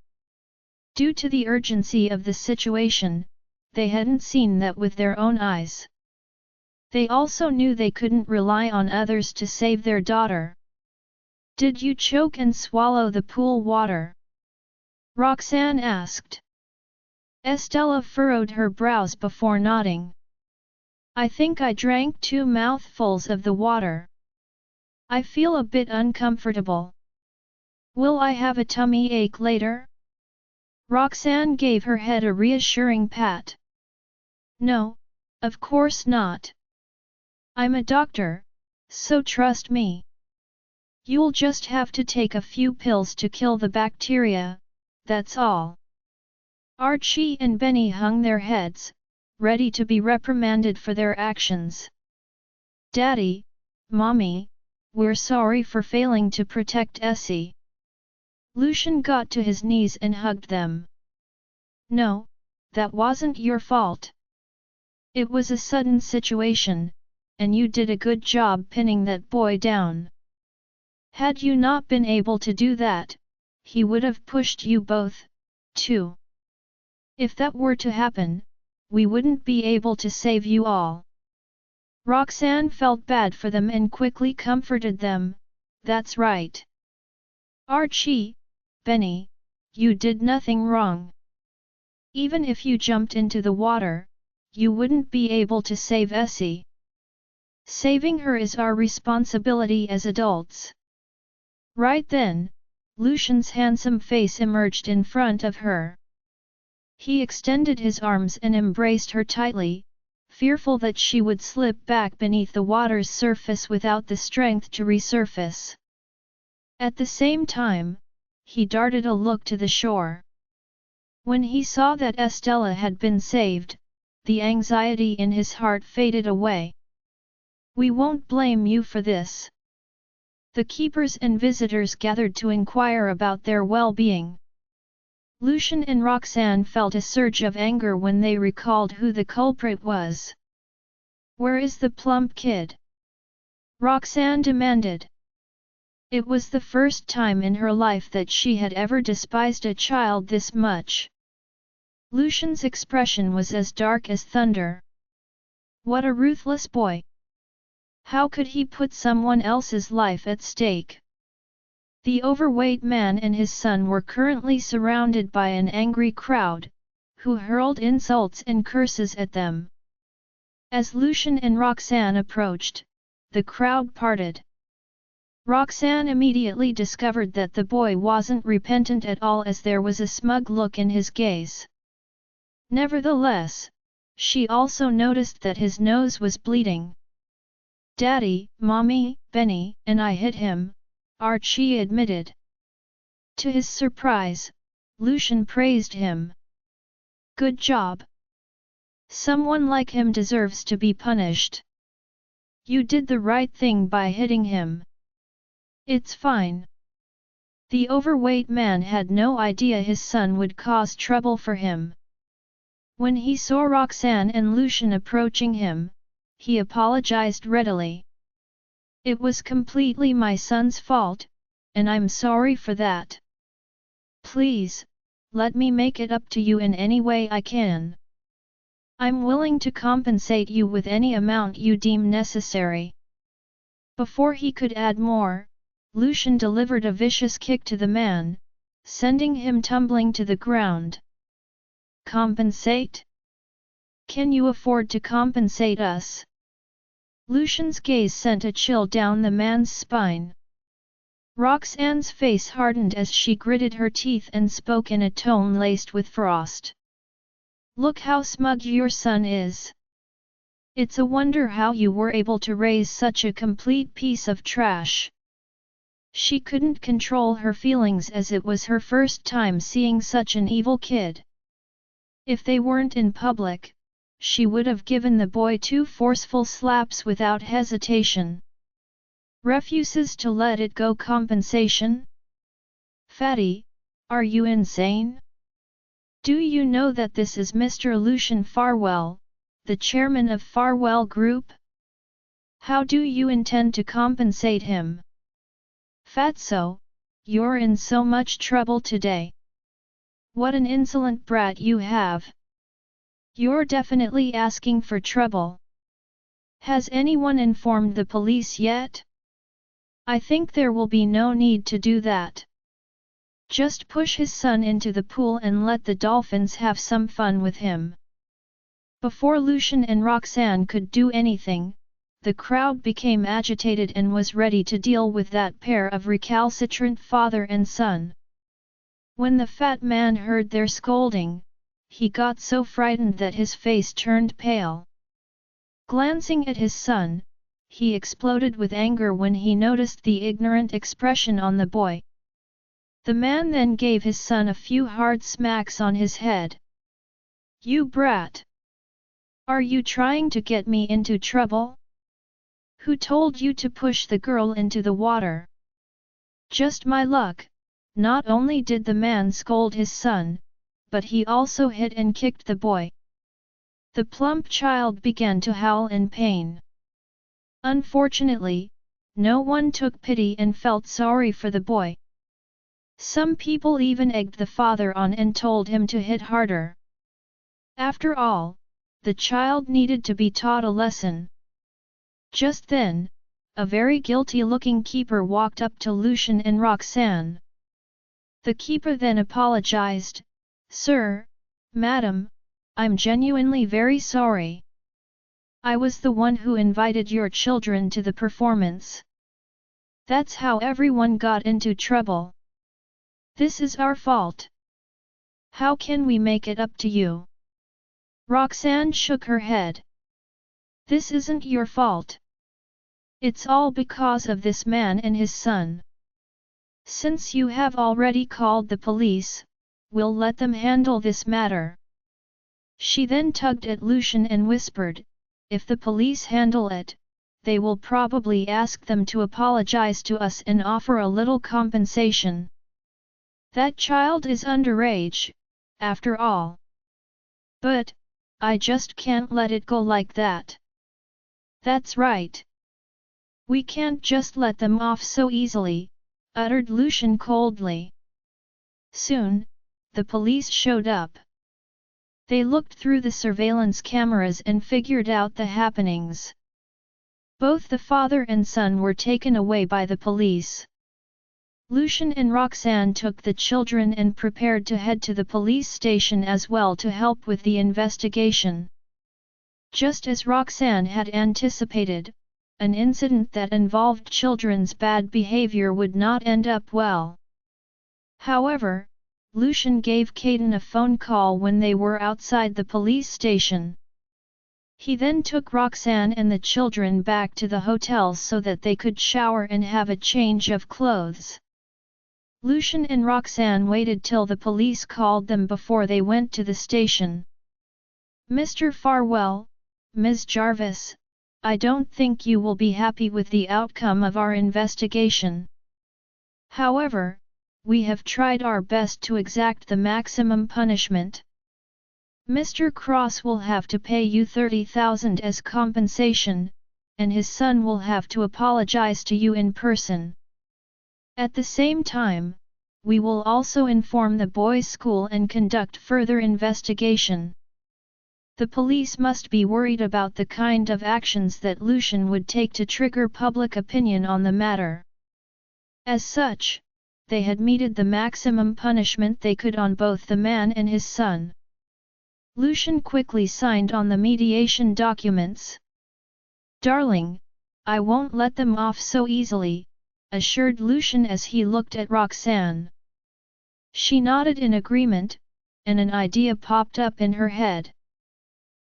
Due to the urgency of the situation, they hadn't seen that with their own eyes. They also knew they couldn't rely on others to save their daughter. "Did you choke and swallow the pool water?" Roxanne asked. Estella furrowed her brows before nodding. "I think I drank 2 mouthfuls of the water. I feel a bit uncomfortable. Will I have a tummy ache later?" Roxanne gave her head a reassuring pat. "No, of course not. I'm a doctor, so trust me. You'll just have to take a few pills to kill the bacteria, that's all." Archie and Benny hung their heads, ready to be reprimanded for their actions. "Daddy, Mommy, we're sorry for failing to protect Essie." Lucian got to his knees and hugged them. "No, that wasn't your fault. It was a sudden situation, and you did a good job pinning that boy down. Had you not been able to do that, he would have pushed you both, too. If that were to happen, we wouldn't be able to save you all." Roxanne felt bad for them and quickly comforted them. "That's right. Archie, Benny, you did nothing wrong. Even if you jumped into the water, you wouldn't be able to save Essie. Saving her is our responsibility as adults." Right then, Lucian's handsome face emerged in front of her. He extended his arms and embraced her tightly, fearful that she would slip back beneath the water's surface without the strength to resurface. At the same time, he darted a look to the shore. When he saw that Estella had been saved, the anxiety in his heart faded away. "We won't blame you for this." The keepers and visitors gathered to inquire about their well-being. Lucian and Roxanne felt a surge of anger when they recalled who the culprit was. "Where is the plump kid?" Roxanne demanded. It was the first time in her life that she had ever despised a child this much. Lucian's expression was as dark as thunder. What a ruthless boy! How could he put someone else's life at stake? The overweight man and his son were currently surrounded by an angry crowd, who hurled insults and curses at them. As Lucian and Roxanne approached, the crowd parted. Roxanne immediately discovered that the boy wasn't repentant at all, as there was a smug look in his gaze. Nevertheless, she also noticed that his nose was bleeding. "Daddy, Mommy, Benny, and I hit him," Archie admitted. To his surprise, Lucian praised him. "Good job. Someone like him deserves to be punished. You did the right thing by hitting him. It's fine." The overweight man had no idea his son would cause trouble for him. When he saw Roxanne and Lucian approaching him, he apologized readily. "It was completely my son's fault, and I'm sorry for that. Please, let me make it up to you in any way I can. I'm willing to compensate you with any amount you deem necessary." Before he could add more, Lucian delivered a vicious kick to the man, sending him tumbling to the ground. "Compensate? Can you afford to compensate us?" Lucian's gaze sent a chill down the man's spine. Roxanne's face hardened as she gritted her teeth and spoke in a tone laced with frost. "Look how smug your son is. It's a wonder how you were able to raise such a complete piece of trash." She couldn't control her feelings, as it was her first time seeing such an evil kid. If they weren't in public, she would have given the boy 2 forceful slaps without hesitation. Refuses to let it go. Compensation? Fatty, are you insane? Do you know that this is Mr. Lucian Farwell, the chairman of Farwell Group? How do you intend to compensate him? Fatso, you're in so much trouble today. What an insolent brat you have! You're definitely asking for trouble. Has anyone informed the police yet? I think there will be no need to do that. Just push his son into the pool and let the dolphins have some fun with him." Before Lucian and Roxanne could do anything, the crowd became agitated and was ready to deal with that pair of recalcitrant father and son. When the fat man heard their scolding, he got so frightened that his face turned pale. Glancing at his son, he exploded with anger when he noticed the ignorant expression on the boy. The man then gave his son a few hard smacks on his head. "You brat! Are you trying to get me into trouble? Who told you to push the girl into the water?" Just my luck, not only did the man scold his son, but he also hit and kicked the boy. The plump child began to howl in pain. Unfortunately, no one took pity and felt sorry for the boy. Some people even egged the father on and told him to hit harder. After all, the child needed to be taught a lesson. Just then, a very guilty-looking keeper walked up to Lucian and Roxanne. The keeper then apologized. "Sir, Madam, I'm genuinely very sorry. I was the one who invited your children to the performance. That's how everyone got into trouble. This is our fault. How can we make it up to you?" Roxanne shook her head. "This isn't your fault. It's all because of this man and his son. Since you have already called the police, we'll let them handle this matter." She then tugged at Lucian and whispered, "If the police handle it, they will probably ask them to apologize to us and offer a little compensation. That child is underage, after all. But, I just can't let it go like that." "That's right. We can't just let them off so easily," uttered Lucian coldly. Soon, the police showed up. They looked through the surveillance cameras and figured out the happenings. Both the father and son were taken away by the police. Lucian and Roxanne took the children and prepared to head to the police station as well to help with the investigation. Just as Roxanne had anticipated, an incident that involved children's bad behavior would not end up well. However, Lucian gave Caden a phone call when they were outside the police station. He then took Roxanne and the children back to the hotel so that they could shower and have a change of clothes. Lucian and Roxanne waited till the police called them before they went to the station. "Mr. Farwell, Ms. Jarvis, I don't think you will be happy with the outcome of our investigation. However, we have tried our best to exact the maximum punishment. Mr. Cross will have to pay you 30,000 as compensation, and his son will have to apologize to you in person. At the same time, we will also inform the boys' school and conduct further investigation. The police must be worried about the kind of actions that Lucian would take to trigger public opinion on the matter. As such, they had meted the maximum punishment they could on both the man and his son." Lucian quickly signed on the mediation documents. "Darling, I won't let them off so easily," assured Lucian as he looked at Roxanne. She nodded in agreement, and an idea popped up in her head.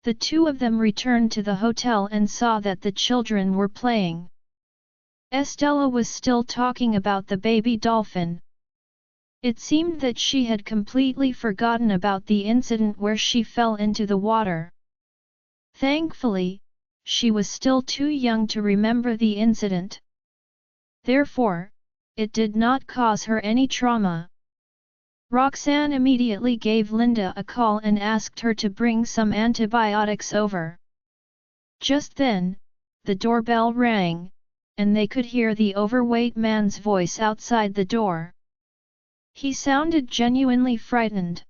The two of them returned to the hotel and saw that the children were playing. Estella was still talking about the baby dolphin. It seemed that she had completely forgotten about the incident where she fell into the water. Thankfully, she was still too young to remember the incident. Therefore, it did not cause her any trauma. Roxanne immediately gave Linda a call and asked her to bring some antibiotics over. Just then, the doorbell rang, and they could hear the overweight man's voice outside the door. He sounded genuinely frightened.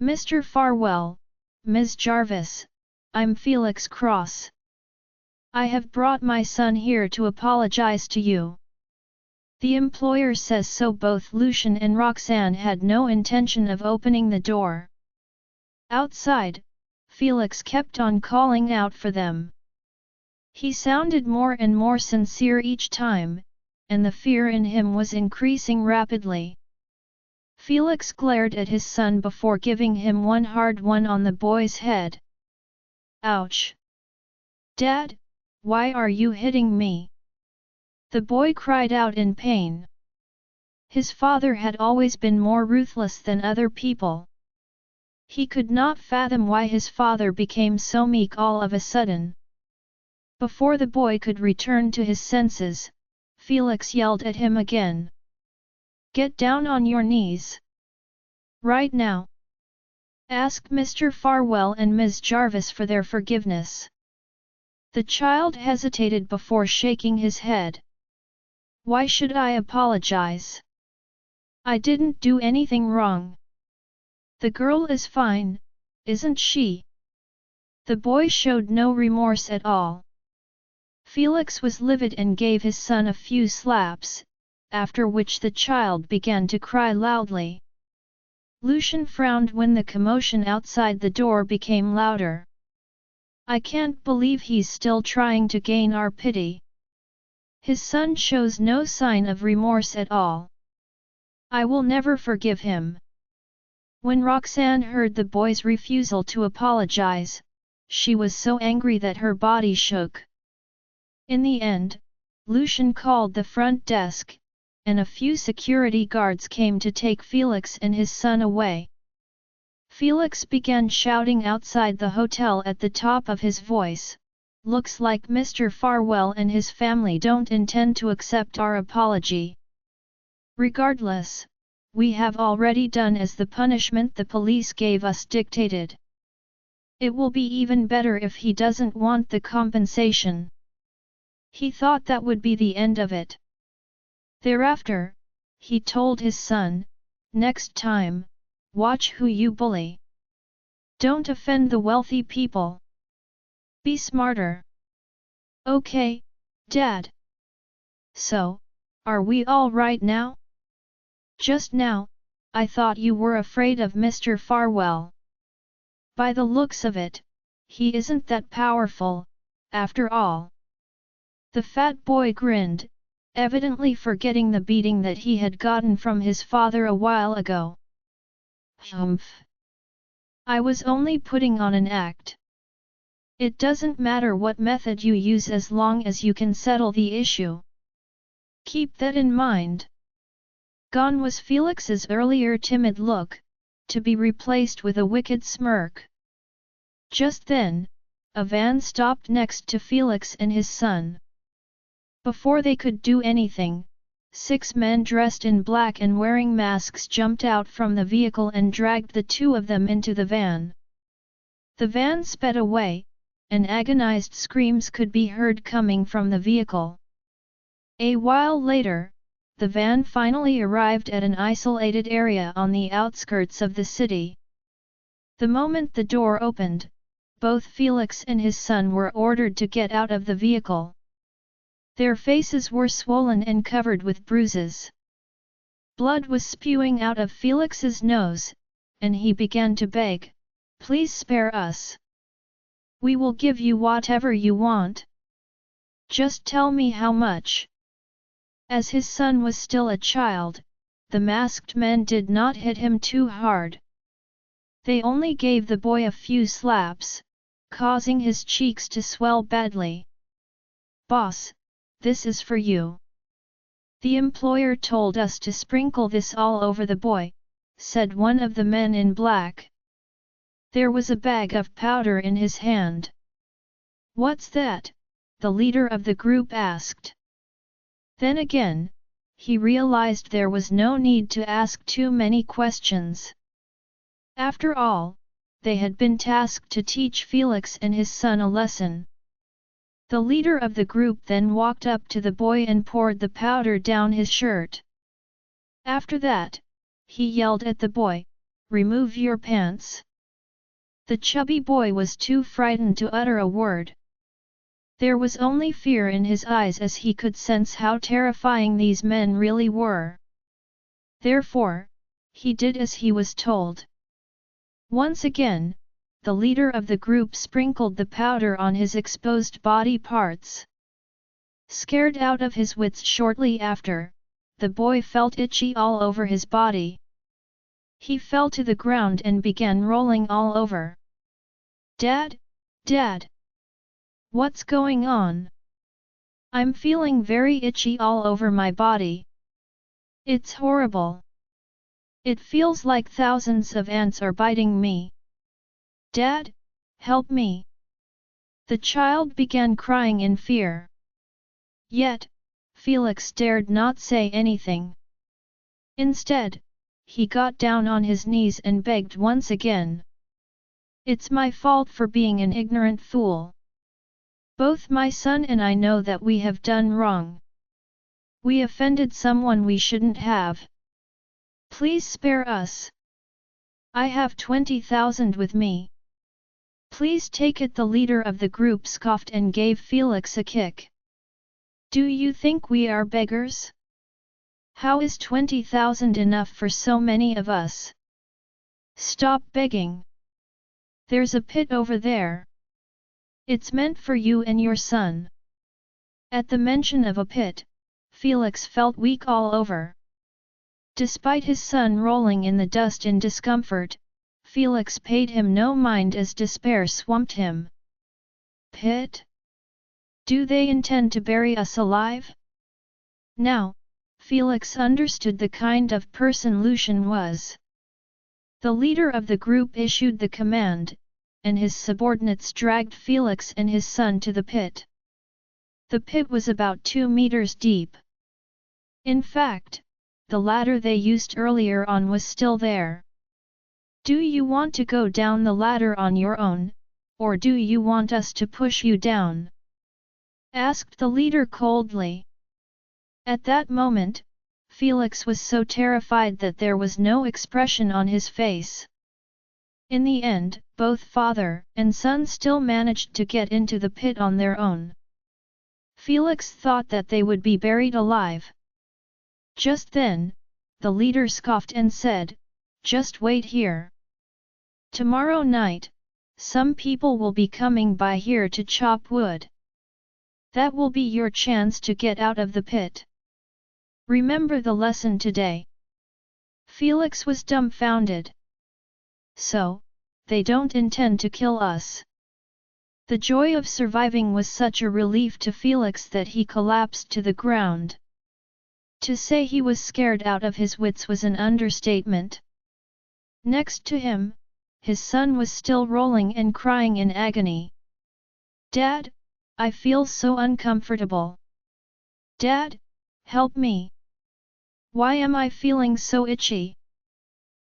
"Mr. Farwell, Ms. Jarvis, I'm Felix Cross. I have brought my son here to apologize to you. The employer says so." Both Lucian and Roxanne had no intention of opening the door. Outside, Felix kept on calling out for them. He sounded more and more sincere each time, and the fear in him was increasing rapidly. Felix glared at his son before giving him one hard one on the boy's head. "Ouch! Dad, why are you hitting me?" the boy cried out in pain. His father had always been more ruthless than other people. He could not fathom why his father became so meek all of a sudden. Before the boy could return to his senses, Felix yelled at him again. "Get down on your knees. Right now. Ask Mr. Farwell and Ms. Jarvis for their forgiveness." The child hesitated before shaking his head. "Why should I apologize? I didn't do anything wrong. The girl is fine, isn't she?" The boy showed no remorse at all. Felix was livid and gave his son a few slaps, after which the child began to cry loudly. Lucian frowned when the commotion outside the door became louder. "I can't believe he's still trying to gain our pity. His son shows no sign of remorse at all. I will never forgive him." When Roxanne heard the boy's refusal to apologize, she was so angry that her body shook. In the end, Lucian called the front desk, and a few security guards came to take Felix and his son away. Felix began shouting outside the hotel at the top of his voice, "Looks like Mr. Farwell and his family don't intend to accept our apology. Regardless, we have already done as the punishment the police gave us dictated. It will be even better if he doesn't want the compensation." He thought that would be the end of it. Thereafter, he told his son, "Next time, watch who you bully. Don't offend the wealthy people. Be smarter." "Okay, Dad." So, Are we all right now? Just now, I thought you were afraid of Mr. Farwell. By the looks of it, he isn't that powerful, after all." The fat boy grinned, evidently forgetting the beating that he had gotten from his father a while ago. "Humph! I was only putting on an act. It doesn't matter what method you use as long as you can settle the issue. Keep that in mind." Gone was Felix's earlier timid look, to be replaced with a wicked smirk. Just then, a van stopped next to Felix and his son. Before they could do anything, 6 men dressed in black and wearing masks jumped out from the vehicle and dragged the 2 of them into the van. The van sped away, and agonized screams could be heard coming from the vehicle. A while later, the van finally arrived at an isolated area on the outskirts of the city. The moment the door opened, both Felix and his son were ordered to get out of the vehicle. Their faces were swollen and covered with bruises. Blood was spewing out of Felix's nose, and he began to beg, "Please spare us. We will give you whatever you want. Just tell me how much." As his son was still a child, the masked men did not hit him too hard. They only gave the boy a few slaps, causing his cheeks to swell badly. "Boss, this is for you. The employer told us to sprinkle this all over the boy," said one of the men in black. There was a bag of powder in his hand. "What's that?" the leader of the group asked. Then again, he realized there was no need to ask too many questions. After all, they had been tasked to teach Felix and his son a lesson. The leader of the group then walked up to the boy and poured the powder down his shirt. After that, he yelled at the boy, "Remove your pants." The chubby boy was too frightened to utter a word. There was only fear in his eyes as he could sense how terrifying these men really were. Therefore, he did as he was told. Once again, the leader of the group sprinkled the powder on his exposed body parts. Scared out of his wits shortly after, the boy felt itchy all over his body. He fell to the ground and began rolling all over. "Dad, Dad! What's going on? I'm feeling very itchy all over my body. It's horrible. It feels like thousands of ants are biting me. Dad, help me!" The child began crying in fear. Yet, Felix dared not say anything. Instead, he got down on his knees and begged once again. "It's my fault for being an ignorant fool. Both my son and I know that we have done wrong. We offended someone we shouldn't have. Please spare us. I have 20,000 with me. Please take it." The leader of the group scoffed and gave Felix a kick. "Do you think we are beggars? How is 20,000 enough for so many of us? Stop begging. There's a pit over there. It's meant for you and your son." At the mention of a pit, Felix felt weak all over. Despite his son rolling in the dust in discomfort, Felix paid him no mind as despair swamped him. "Pit? Do they intend to bury us alive?" Now, Felix understood the kind of person Lucian was. The leader of the group issued the command, and his subordinates dragged Felix and his son to the pit. The pit was about 2 meters deep. In fact, the ladder they used earlier on was still there. "Do you want to go down the ladder on your own, or do you want us to push you down?" asked the leader coldly. At that moment, Felix was so terrified that there was no expression on his face. In the end, both father and son still managed to get into the pit on their own. Felix thought that they would be buried alive. Just then, the leader scoffed and said, "Just wait here. Tomorrow night, some people will be coming by here to chop wood. That will be your chance to get out of the pit. Remember the lesson today." Felix was dumbfounded. "So, they don't intend to kill us?" The joy of surviving was such a relief to Felix that he collapsed to the ground. To say he was scared out of his wits was an understatement. Next to him, his son was still rolling and crying in agony. "Dad, I feel so uncomfortable. Dad, help me. Why am I feeling so itchy?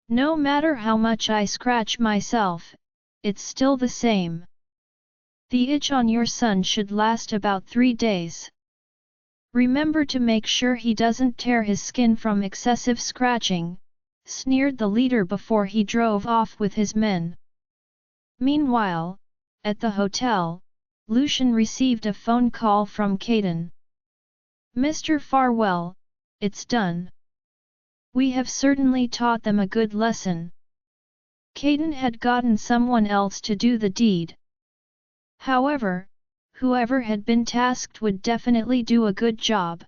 No matter how much I scratch myself, it's still the same. The itch on your son should last about 3 days. Remember to make sure he doesn't tear his skin from excessive scratching," sneered the leader before he drove off with his men. Meanwhile, at the hotel, Lucian received a phone call from Caden. "Mr. Farwell, it's done. We have certainly taught them a good lesson." Caden had gotten someone else to do the deed. However, whoever had been tasked would definitely do a good job.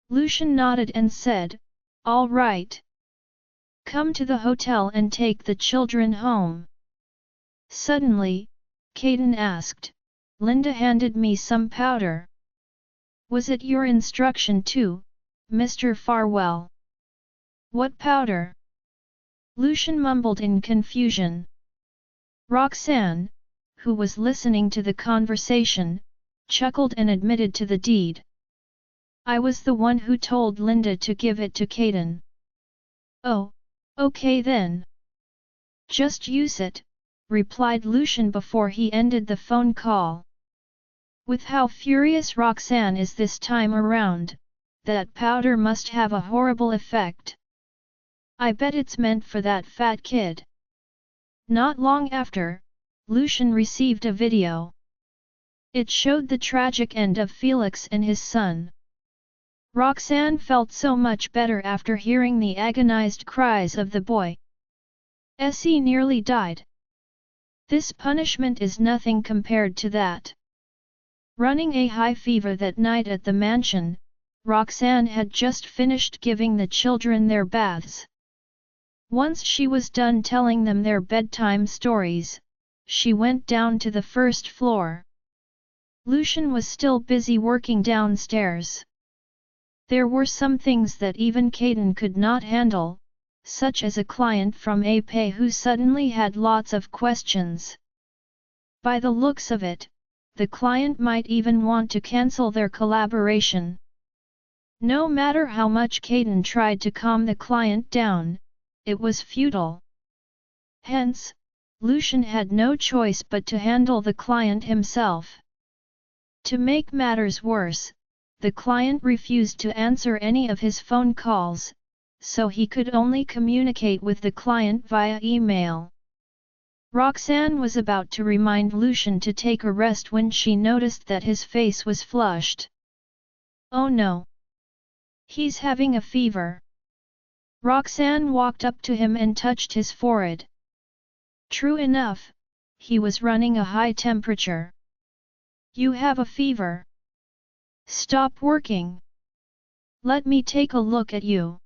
Lucian nodded and said, "All right. Come to the hotel and take the children home." Suddenly, Caden asked, "Linda handed me some powder. Was it your instruction too, Mr. Farwell?" "What powder?" Lucian mumbled in confusion. Roxanne, who was listening to the conversation, chuckled and admitted to the deed. "I was the one who told Linda to give it to Caden." "Oh, okay then. Just use it," replied Lucian before he ended the phone call. With how furious Roxanne is this time around, that powder must have a horrible effect. I bet it's meant for that fat kid. Not long after, Lucian received a video. It showed the tragic end of Felix and his son. Roxanne felt so much better after hearing the agonized cries of the boy. He nearly died. This punishment is nothing compared to that. Running a high fever that night at the mansion, Roxanne had just finished giving the children their baths. Once she was done telling them their bedtime stories, she went down to the first floor. Lucian was still busy working downstairs. There were some things that even Caden could not handle, such as a client from AP who suddenly had lots of questions. By the looks of it, the client might even want to cancel their collaboration. No matter how much Caden tried to calm the client down, it was futile. Hence, Lucian had no choice but to handle the client himself. To make matters worse, the client refused to answer any of his phone calls, so he could only communicate with the client via email. Roxanne was about to remind Lucian to take a rest when she noticed that his face was flushed. "Oh no! He's having a fever." Roxanne walked up to him and touched his forehead. True enough, he was running a high temperature. "You have a fever? Stop working. Let me take a look at you."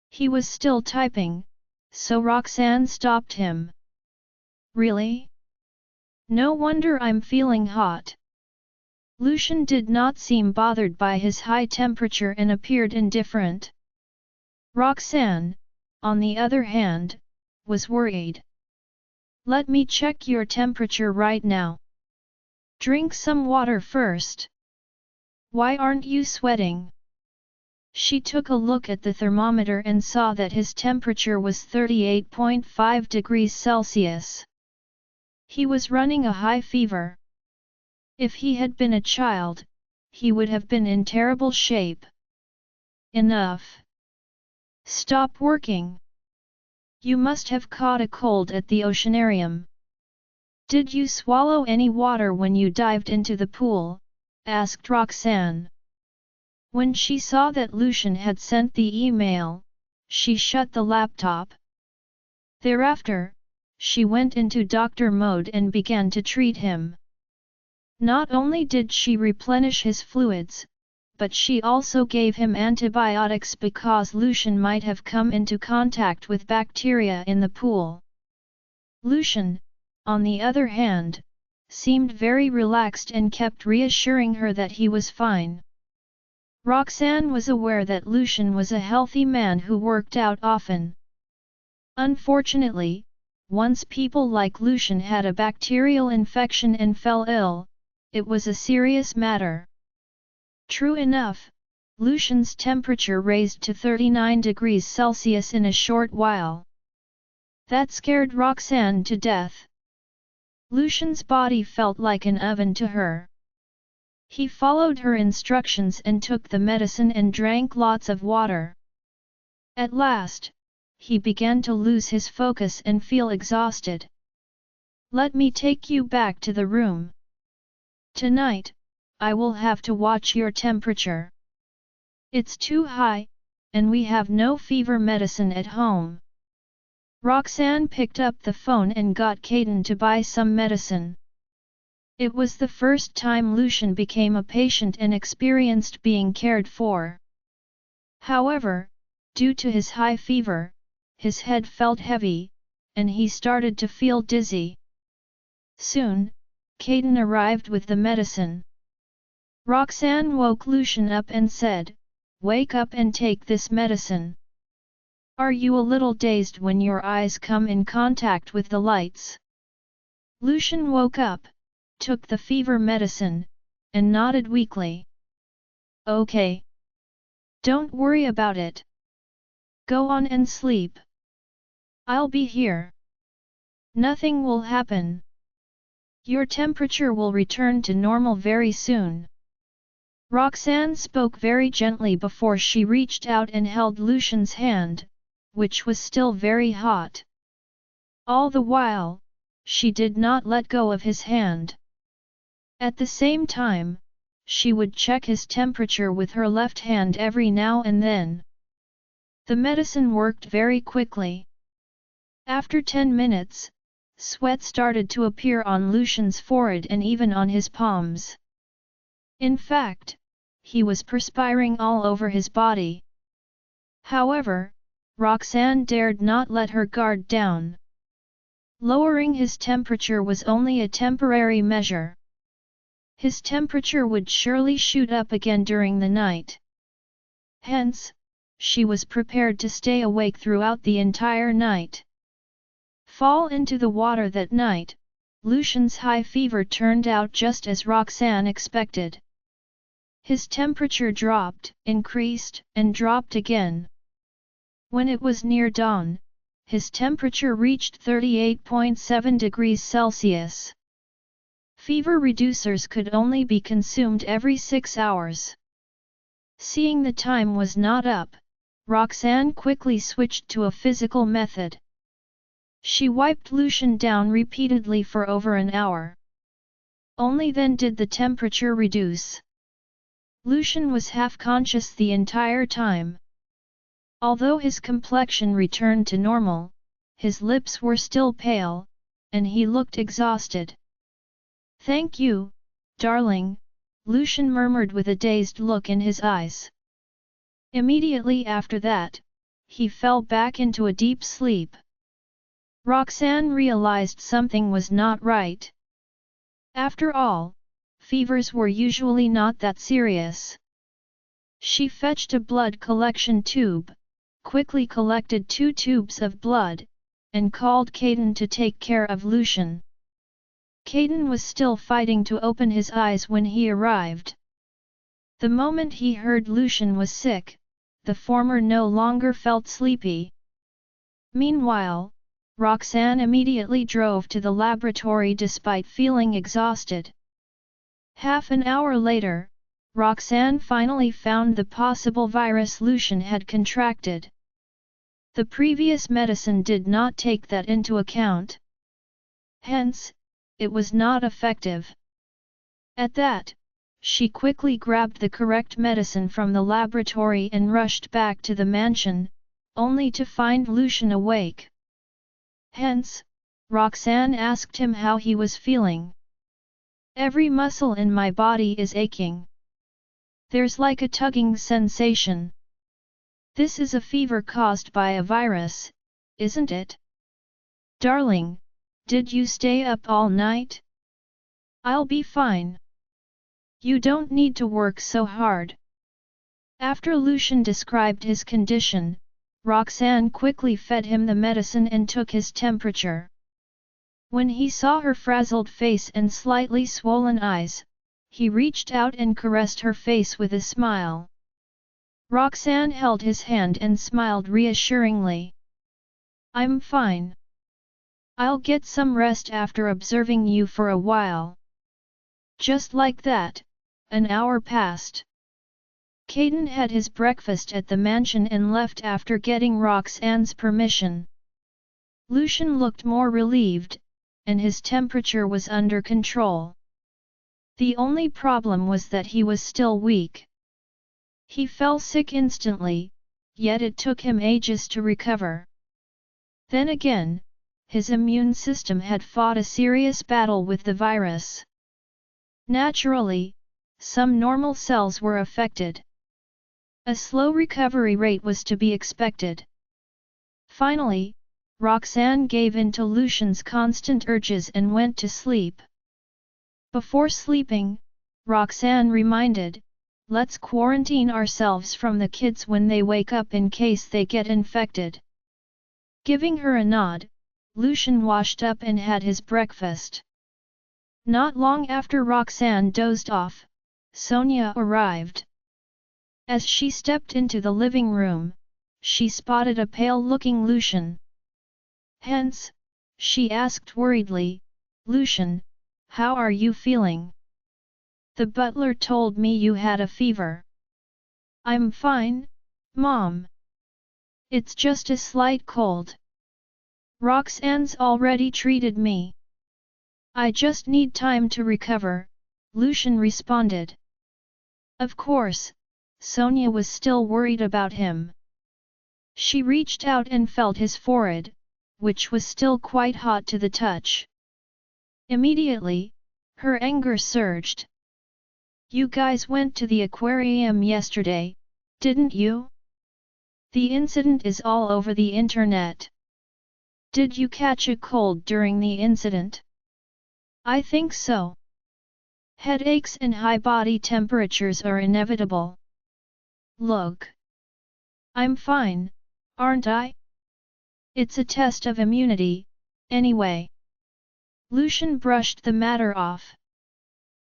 He was still typing, so Roxanne stopped him. "Really? No wonder I'm feeling hot." Lucian did not seem bothered by his high temperature and appeared indifferent. Roxanne, on the other hand, was worried. "Let me check your temperature right now. Drink some water first. Why aren't you sweating?" She took a look at the thermometer and saw that his temperature was 38.5 degrees Celsius. He was running a high fever. If he had been a child, he would have been in terrible shape. "Enough. Stop working. You must have caught a cold at the oceanarium. Did you swallow any water when you dived into the pool?" asked Roxanne. When she saw that Lucian had sent the email, she shut the laptop. Thereafter, she went into doctor mode and began to treat him. Not only did she replenish his fluids, but she also gave him antibiotics because Lucian might have come into contact with bacteria in the pool. Lucian, on the other hand, seemed very relaxed and kept reassuring her that he was fine. Roxanne was aware that Lucian was a healthy man who worked out often. Unfortunately, once people like Lucian had a bacterial infection and fell ill, it was a serious matter. True enough, Lucian's temperature raised to 39 degrees Celsius in a short while. That scared Roxanne to death. Lucian's body felt like an oven to her. He followed her instructions and took the medicine and drank lots of water. At last, he began to lose his focus and feel exhausted. "Let me take you back to the room. Tonight, I will have to watch your temperature. It's too high, and we have no fever medicine at home." Roxanne picked up the phone and got Caden to buy some medicine. It was the first time Lucian became a patient and experienced being cared for. However, due to his high fever, his head felt heavy, and he started to feel dizzy. Soon, Caden arrived with the medicine. Roxanne woke Lucian up and said, "Wake up and take this medicine. Are you a little dazed when your eyes come in contact with the lights?" Lucian woke up, took the fever medicine, and nodded weakly. "Okay. Don't worry about it. Go on and sleep. I'll be here. Nothing will happen. Your temperature will return to normal very soon." Roxanne spoke very gently before she reached out and held Lucian's hand, which was still very hot. All the while, she did not let go of his hand. At the same time, she would check his temperature with her left hand every now and then. The medicine worked very quickly. After 10 minutes, sweat started to appear on Lucian's forehead and even on his palms. In fact, he was perspiring all over his body. However, Roxanne dared not let her guard down. Lowering his temperature was only a temporary measure. His temperature would surely shoot up again during the night. Hence, she was prepared to stay awake throughout the entire night. Fall into the water that night, Lucian's high fever turned out just as Roxanne expected. His temperature dropped, increased, and dropped again. When it was near dawn, his temperature reached 38.7 degrees Celsius. Fever reducers could only be consumed every 6 hours. Seeing the time was not up, Roxanne quickly switched to a physical method. She wiped Lucian down repeatedly for over an hour. Only then did the temperature reduce. Lucian was half-conscious the entire time. Although his complexion returned to normal, his lips were still pale, and he looked exhausted. "Thank you, darling," Lucian murmured with a dazed look in his eyes. Immediately after that, he fell back into a deep sleep. Roxanne realized something was not right. After all, fevers were usually not that serious. She fetched a blood collection tube, quickly collected 2 tubes of blood, and called Caden to take care of Lucian. Caden was still fighting to open his eyes when he arrived. The moment he heard Lucian was sick, the former no longer felt sleepy. Meanwhile, Roxanne immediately drove to the laboratory despite feeling exhausted. Half an hour later, Roxanne finally found the possible virus Lucian had contracted. The previous medicine did not take that into account. Hence, it was not effective. At that, she quickly grabbed the correct medicine from the laboratory and rushed back to the mansion, only to find Lucian awake. Hence, Roxanne asked him how he was feeling. Every muscle in my body is aching. There's like a tugging sensation. This is a fever caused by a virus, isn't it? Darling, did you stay up all night? I'll be fine. You don't need to work so hard. After Lucian described his condition, Roxanne quickly fed him the medicine and took his temperature. When he saw her frazzled face and slightly swollen eyes, he reached out and caressed her face with a smile. Roxanne held his hand and smiled reassuringly. I'm fine. I'll get some rest after observing you for a while. Just like that, an hour passed. Caden had his breakfast at the mansion and left after getting Roxanne's permission. Lucian looked more relieved, and his temperature was under control. The only problem was that he was still weak. He fell sick instantly, yet it took him ages to recover. Then again, his immune system had fought a serious battle with the virus. Naturally, some normal cells were affected. A slow recovery rate was to be expected. Finally, Roxanne gave in to Lucian's constant urges and went to sleep. Before sleeping, Roxanne reminded, "Let's quarantine ourselves from the kids when they wake up in case they get infected." Giving her a nod, Lucian washed up and had his breakfast. Not long after Roxanne dozed off, Sonia arrived. As she stepped into the living room, she spotted a pale-looking Lucian. Hence, she asked worriedly, "Lucian, how are you feeling? The butler told me you had a fever." "I'm fine, Mom. It's just a slight cold. Roxanne's already treated me. I just need time to recover," Lucian responded. Of course, Sonia was still worried about him. She reached out and felt his forehead, which was still quite hot to the touch. Immediately, her anger surged. "You guys went to the aquarium yesterday, didn't you? The incident is all over the internet. Did you catch a cold during the incident?" "I think so. Headaches and high body temperatures are inevitable. Look. I'm fine, aren't I? It's a test of immunity, anyway." Lucian brushed the matter off.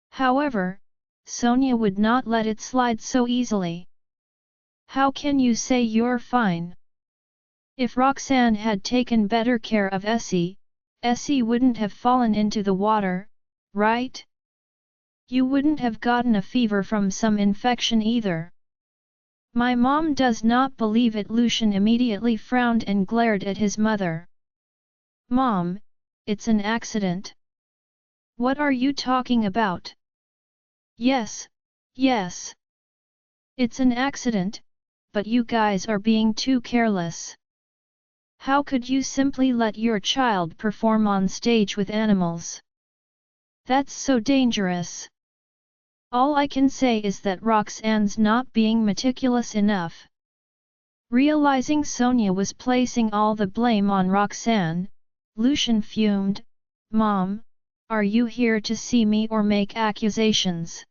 However, Sonia would not let it slide so easily. "How can you say you're fine? If Roxanne had taken better care of Essie, Essie wouldn't have fallen into the water, right? You wouldn't have gotten a fever from some infection either." "My mom does not believe it." Lucian immediately frowned and glared at his mother. "Mom, it's an accident. What are you talking about?" Yes. It's an accident, but you guys are being too careless. How could you simply let your child perform on stage with animals? That's so dangerous. All I can say is that Roxanne's not being meticulous enough." Realizing Sonia was placing all the blame on Roxanne, Lucian fumed, "Mom, are you here to see me or make accusations?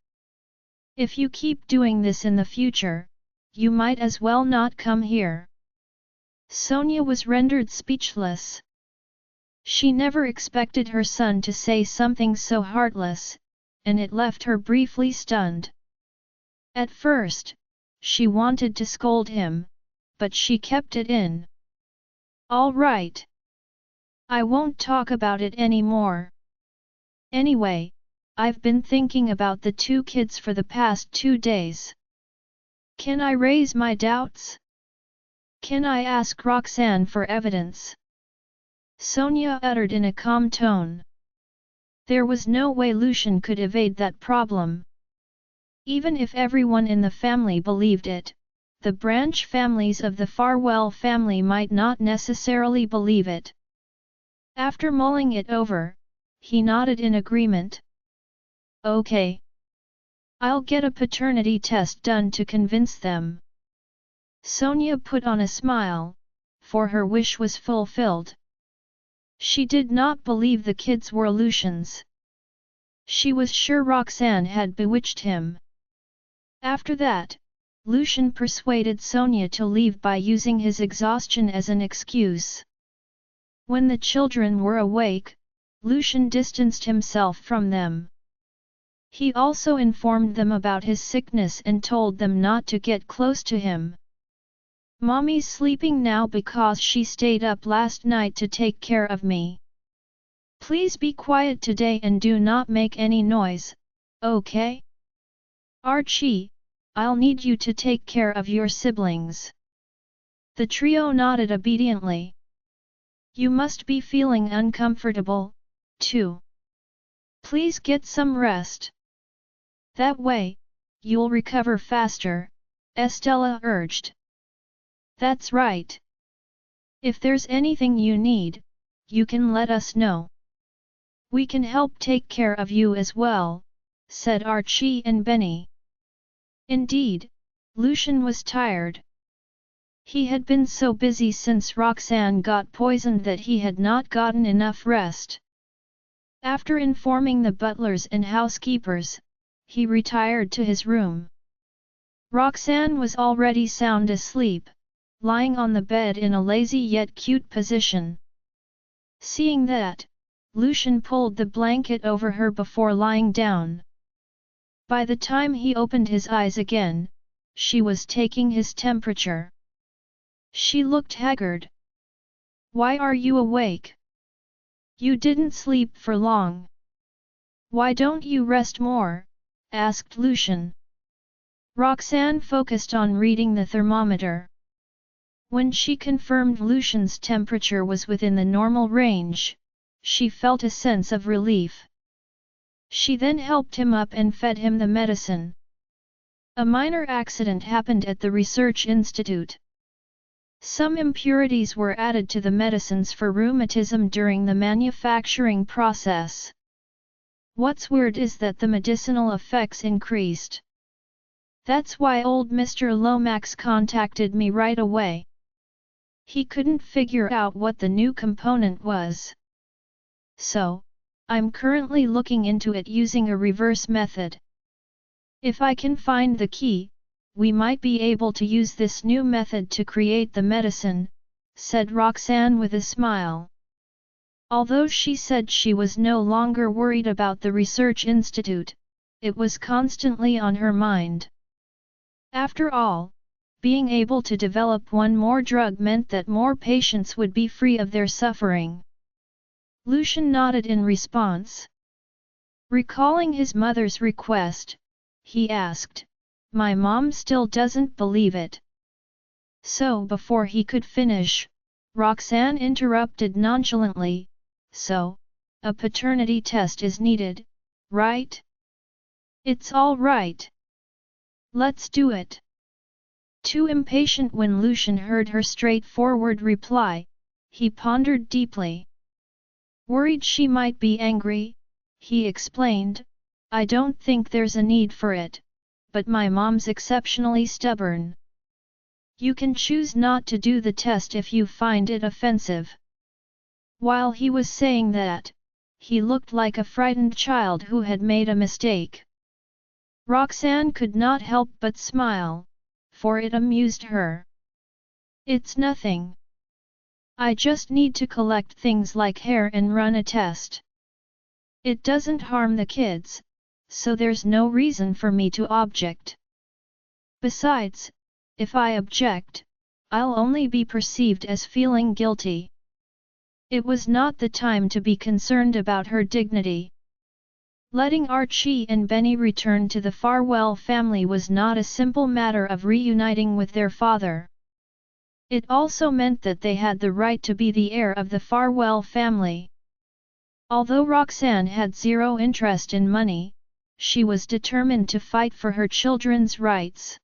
If you keep doing this in the future, you might as well not come here." Sonia was rendered speechless. She never expected her son to say something so heartless, and it left her briefly stunned. At first, she wanted to scold him, but she kept it in. "All right. I won't talk about it anymore. Anyway, I've been thinking about the two kids for the past 2 days. Can I raise my doubts? Can I ask Roxanne for evidence?" Sonia uttered in a calm tone. There was no way Lucian could evade that problem. Even if everyone in the family believed it, the branch families of the Farwell family might not necessarily believe it. After mulling it over, he nodded in agreement. Okay. I'll get a paternity test done to convince them. Sonia put on a smile, for her wish was fulfilled. She did not believe the kids were illusions. She was sure Roxanne had bewitched him. After that, Lucian persuaded Sonia to leave by using his exhaustion as an excuse. When the children were awake, Lucian distanced himself from them. He also informed them about his sickness and told them not to get close to him. Mommy's sleeping now because she stayed up last night to take care of me. Please be quiet today and do not make any noise, okay? Archie, I'll need you to take care of your siblings. The trio nodded obediently. You must be feeling uncomfortable, too. Please get some rest. That way, you'll recover faster, Estella urged. That's right. If there's anything you need, you can let us know. We can help take care of you as well, said Archie and Benny. Indeed, Lucian was tired. He had been so busy since Roxanne got poisoned that he had not gotten enough rest. After informing the butlers and housekeepers, he retired to his room. Roxanne was already sound asleep, lying on the bed in a lazy yet cute position. Seeing that, Lucian pulled the blanket over her before lying down. By the time he opened his eyes again, she was taking his temperature. She looked haggard. Why are you awake? You didn't sleep for long. Why don't you rest more? Asked Lucian. Roxanne focused on reading the thermometer. When she confirmed Lucian's temperature was within the normal range, she felt a sense of relief. She then helped him up and fed him the medicine. A minor accident happened at the research institute. Some impurities were added to the medicines for rheumatism during the manufacturing process. What's weird is that the medicinal effects increased. That's why old Mr. Lomax contacted me right away. He couldn't figure out what the new component was. So, I'm currently looking into it using a reverse method. If I can find the key, we might be able to use this new method to create the medicine, said Roxanne with a smile. Although she said she was no longer worried about the research institute, it was constantly on her mind. After all, being able to develop one more drug meant that more patients would be free of their suffering. Lucian nodded in response. Recalling his mother's request, he asked, "My mom still doesn't believe it." So before he could finish, Roxanne interrupted nonchalantly, "So, a paternity test is needed, right?" "It's all right. Let's do it." Too impatient when Lucian heard her straightforward reply, he pondered deeply. Worried she might be angry, he explained, "I don't think there's a need for it, but my mom's exceptionally stubborn. You can choose not to do the test if you find it offensive." While he was saying that, he looked like a frightened child who had made a mistake. Roxanne could not help but smile, for it amused her. "It's nothing. I just need to collect things like hair and run a test. It doesn't harm the kids, so there's no reason for me to object. Besides, if I object, I'll only be perceived as feeling guilty." It was not the time to be concerned about her dignity. Letting Archie and Benny return to the Farwell family was not a simple matter of reuniting with their father. It also meant that they had the right to be the heir of the Farwell family. Although Roxanne had zero interest in money, she was determined to fight for her children's rights.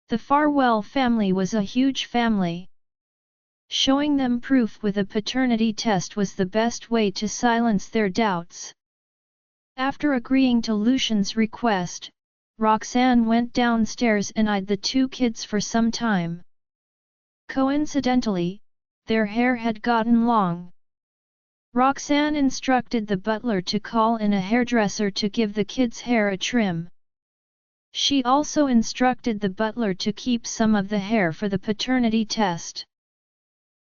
The Farwell family was a huge family. Showing them proof with a paternity test was the best way to silence their doubts. After agreeing to Lucian's request, Roxanne went downstairs and eyed the two kids for some time. Coincidentally, their hair had gotten long. Roxanne instructed the butler to call in a hairdresser to give the kids' hair a trim. She also instructed the butler to keep some of the hair for the paternity test.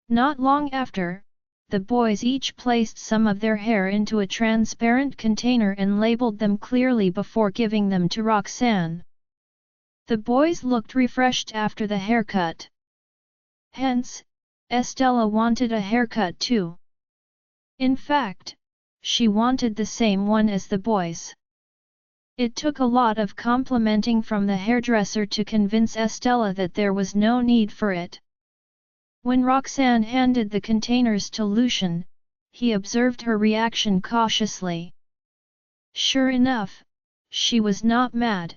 Not long after, the boys each placed some of their hair into a transparent container and labeled them clearly before giving them to Roxanne. The boys looked refreshed after the haircut. Hence, Estella wanted a haircut too. In fact, she wanted the same one as the boys. It took a lot of complimenting from the hairdresser to convince Estella that there was no need for it. When Roxanne handed the containers to Lucian, he observed her reaction cautiously. Sure enough, she was not mad.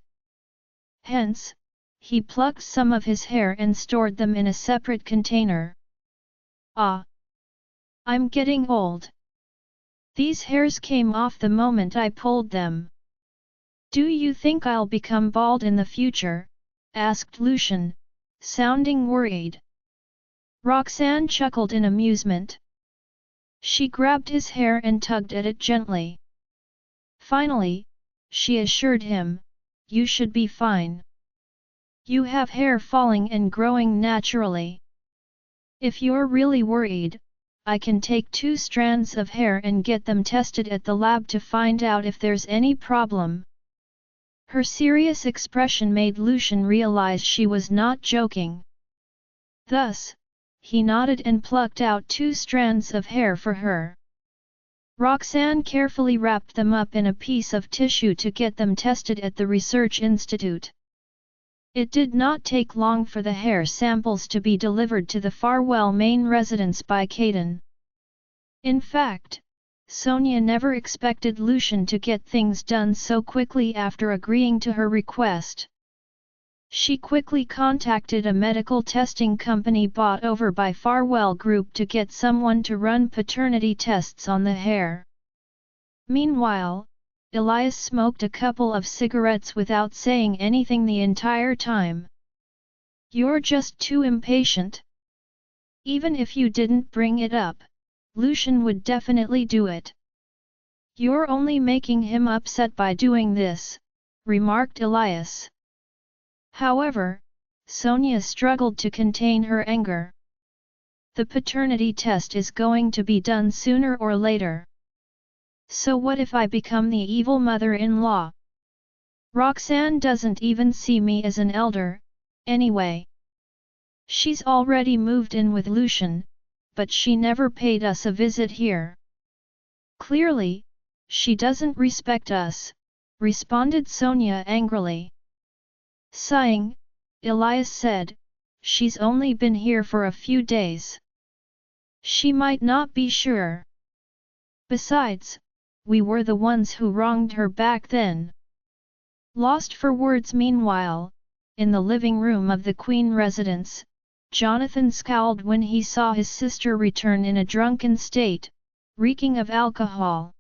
Hence, he plucked some of his hair and stored them in a separate container. Ah! I'm getting old. These hairs came off the moment I pulled them. Do you think I'll become bald in the future? Asked Lucian, sounding worried. Roxanne chuckled in amusement. She grabbed his hair and tugged at it gently. Finally, she assured him, "You should be fine. You have hair falling and growing naturally. If you're really worried, I can take 2 strands of hair and get them tested at the lab to find out if there's any problem." Her serious expression made Lucian realize she was not joking. Thus, he nodded and plucked out 2 strands of hair for her. Roxanne carefully wrapped them up in a piece of tissue to get them tested at the research institute. It did not take long for the hair samples to be delivered to the Farwell main residence by Caden. In fact, Sonia never expected Lucian to get things done so quickly after agreeing to her request. She quickly contacted a medical testing company bought over by Farwell Group to get someone to run paternity tests on the hair. Meanwhile, Elias smoked a couple of cigarettes without saying anything the entire time. "You're just too impatient. Even if you didn't bring it up, Lucian would definitely do it. You're only making him upset by doing this," remarked Elias. However, Sonia struggled to contain her anger. The paternity test is going to be done sooner or later. So what if I become the evil mother-in-law? Roxanne doesn't even see me as an elder, anyway. She's already moved in with Lucian, but she never paid us a visit here. Clearly, she doesn't respect us, responded Sonia angrily. Sighing, Elias said, "She's only been here for a few days. She might not be sure. Besides, we were the ones who wronged her back then." Lost for words meanwhile, in the living room of the Queen residence, Jonathan scowled when he saw his sister return in a drunken state, reeking of alcohol.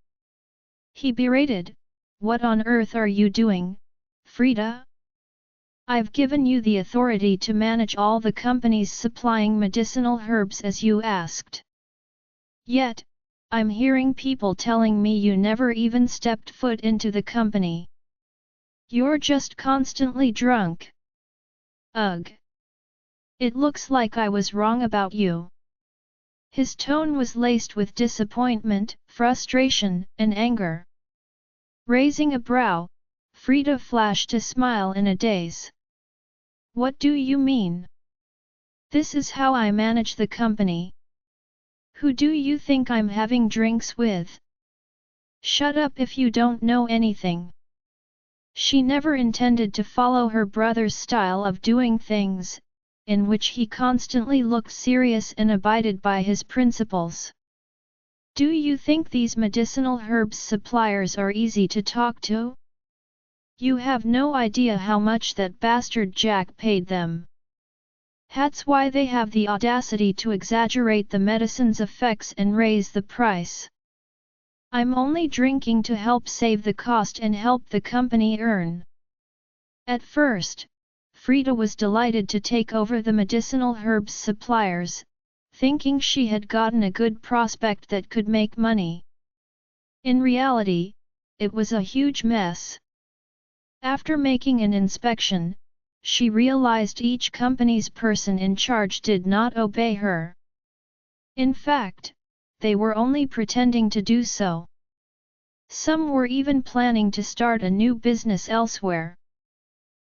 He berated, "What on earth are you doing, Frida? I've given you the authority to manage all the companies supplying medicinal herbs as you asked. Yet, I'm hearing people telling me you never even stepped foot into the company. You're just constantly drunk. Ugh. It looks like I was wrong about you." His tone was laced with disappointment, frustration, and anger. Raising a brow, Frida flashed a smile in a daze. "What do you mean? This is how I manage the company. Who do you think I'm having drinks with? Shut up if you don't know anything." She never intended to follow her brother's style of doing things, in which he constantly looked serious and abided by his principles. "Do you think these medicinal herbs suppliers are easy to talk to? You have no idea how much that bastard Jack paid them. That's why they have the audacity to exaggerate the medicine's effects and raise the price. I'm only drinking to help save the cost and help the company earn." At first, Frida was delighted to take over the medicinal herbs suppliers, thinking she had gotten a good prospect that could make money. In reality, it was a huge mess. After making an inspection, she realized each company's person in charge did not obey her. In fact, they were only pretending to do so. Some were even planning to start a new business elsewhere.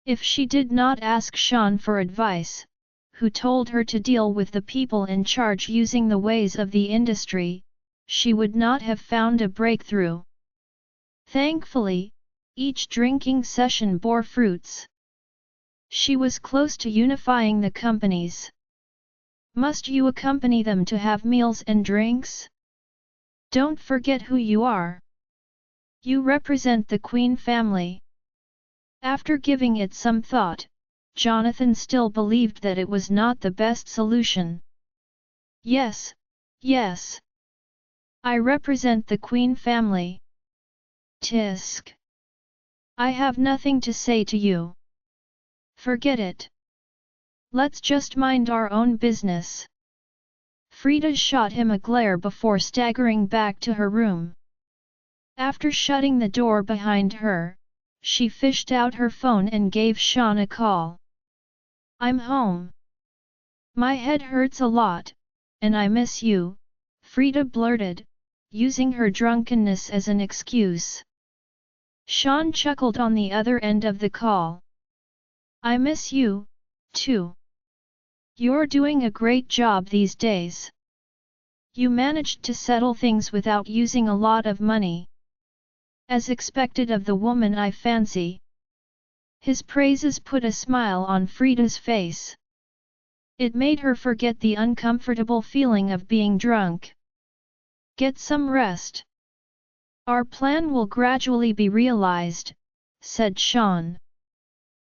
If she did not ask Sean for advice, who told her to deal with the people in charge using the ways of the industry, she would not have found a breakthrough. Thankfully, each drinking session bore fruits. She was close to unifying the companies. "Must you accompany them to have meals and drinks? Don't forget who you are. You represent the Queen family." After giving it some thought, Jonathan still believed that it was not the best solution. "Yes, yes. I represent the Queen family. Tisk. I have nothing to say to you. Forget it. Let's just mind our own business." Frida shot him a glare before staggering back to her room. After shutting the door behind her, she fished out her phone and gave Sean a call. "I'm home. My head hurts a lot, and I miss you," Frida blurted, using her drunkenness as an excuse. Sean chuckled on the other end of the call. "I miss you, too. You're doing a great job these days. You managed to settle things without using a lot of money. As expected of the woman I fancy." His praises put a smile on Frida's face. It made her forget the uncomfortable feeling of being drunk. "Get some rest. Our plan will gradually be realized," said Sean.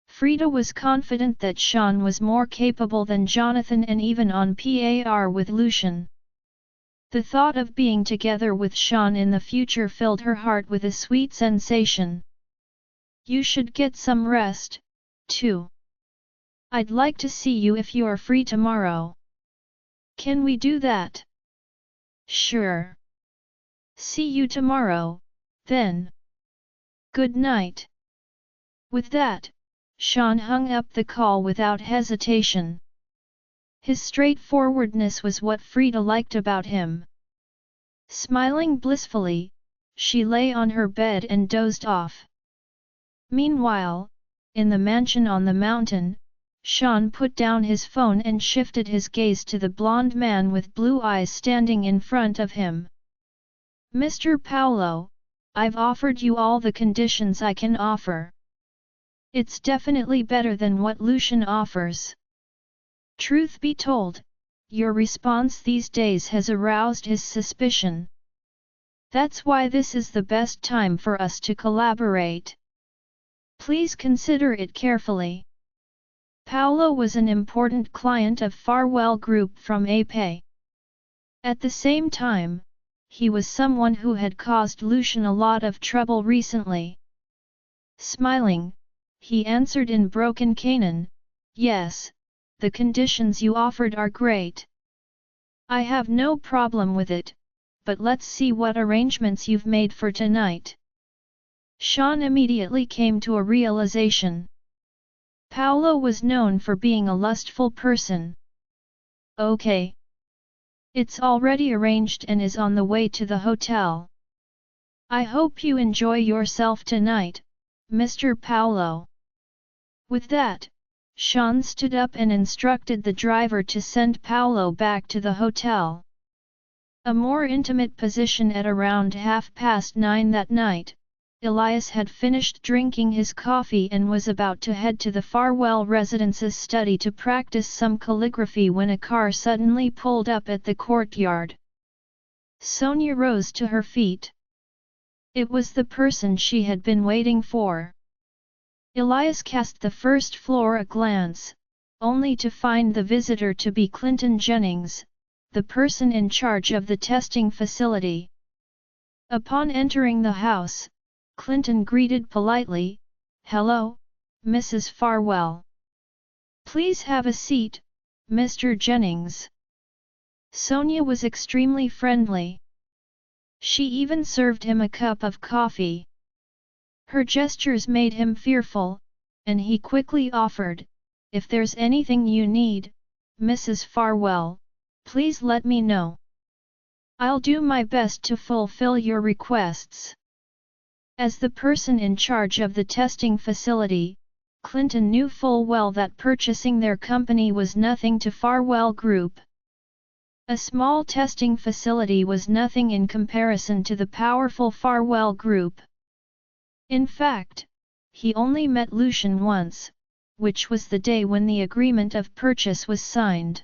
Frida was confident that Sean was more capable than Jonathan and even on par with Lucian. The thought of being together with Sean in the future filled her heart with a sweet sensation. "You should get some rest, too. I'd like to see you if you're free tomorrow. Can we do that?" "Sure. See you tomorrow, then. Good night." With that, Sean hung up the call without hesitation. His straightforwardness was what Frida liked about him. Smiling blissfully, she lay on her bed and dozed off. Meanwhile, in the mansion on the mountain, Sean put down his phone and shifted his gaze to the blonde man with blue eyes standing in front of him. "Mr. Paolo, I've offered you all the conditions I can offer. It's definitely better than what Lucian offers. Truth be told, your response these days has aroused his suspicion. That's why this is the best time for us to collaborate. Please consider it carefully." Paolo was an important client of Farwell Group from APE. At the same time, he was someone who had caused Lucian a lot of trouble recently. Smiling, he answered in broken Canaan, "Yes, the conditions you offered are great. I have no problem with it, but let's see what arrangements you've made for tonight." Sean immediately came to a realization. Paolo was known for being a lustful person. "Okay. It's already arranged and is on the way to the hotel. I hope you enjoy yourself tonight, Mr. Paolo." With that, Sean stood up and instructed the driver to send Paolo back to the hotel. A more intimate position at around 9:30 that night, Elias had finished drinking his coffee and was about to head to the Farwell residence's study to practice some calligraphy when a car suddenly pulled up at the courtyard. Sonia rose to her feet. It was the person she had been waiting for. Elias cast the first floor a glance, only to find the visitor to be Clinton Jennings, the person in charge of the testing facility. Upon entering the house, Clinton greeted politely, "Hello, Mrs. Farwell. Please have a seat, Mr. Jennings." Sonia was extremely friendly. She even served him a cup of coffee. Her gestures made him fearful, and he quickly offered, "If there's anything you need, Mrs. Farwell, please let me know. I'll do my best to fulfill your requests." As the person in charge of the testing facility, Clinton knew full well that purchasing their company was nothing to Farwell Group. A small testing facility was nothing in comparison to the powerful Farwell Group. In fact, he only met Lucian once, which was the day when the agreement of purchase was signed.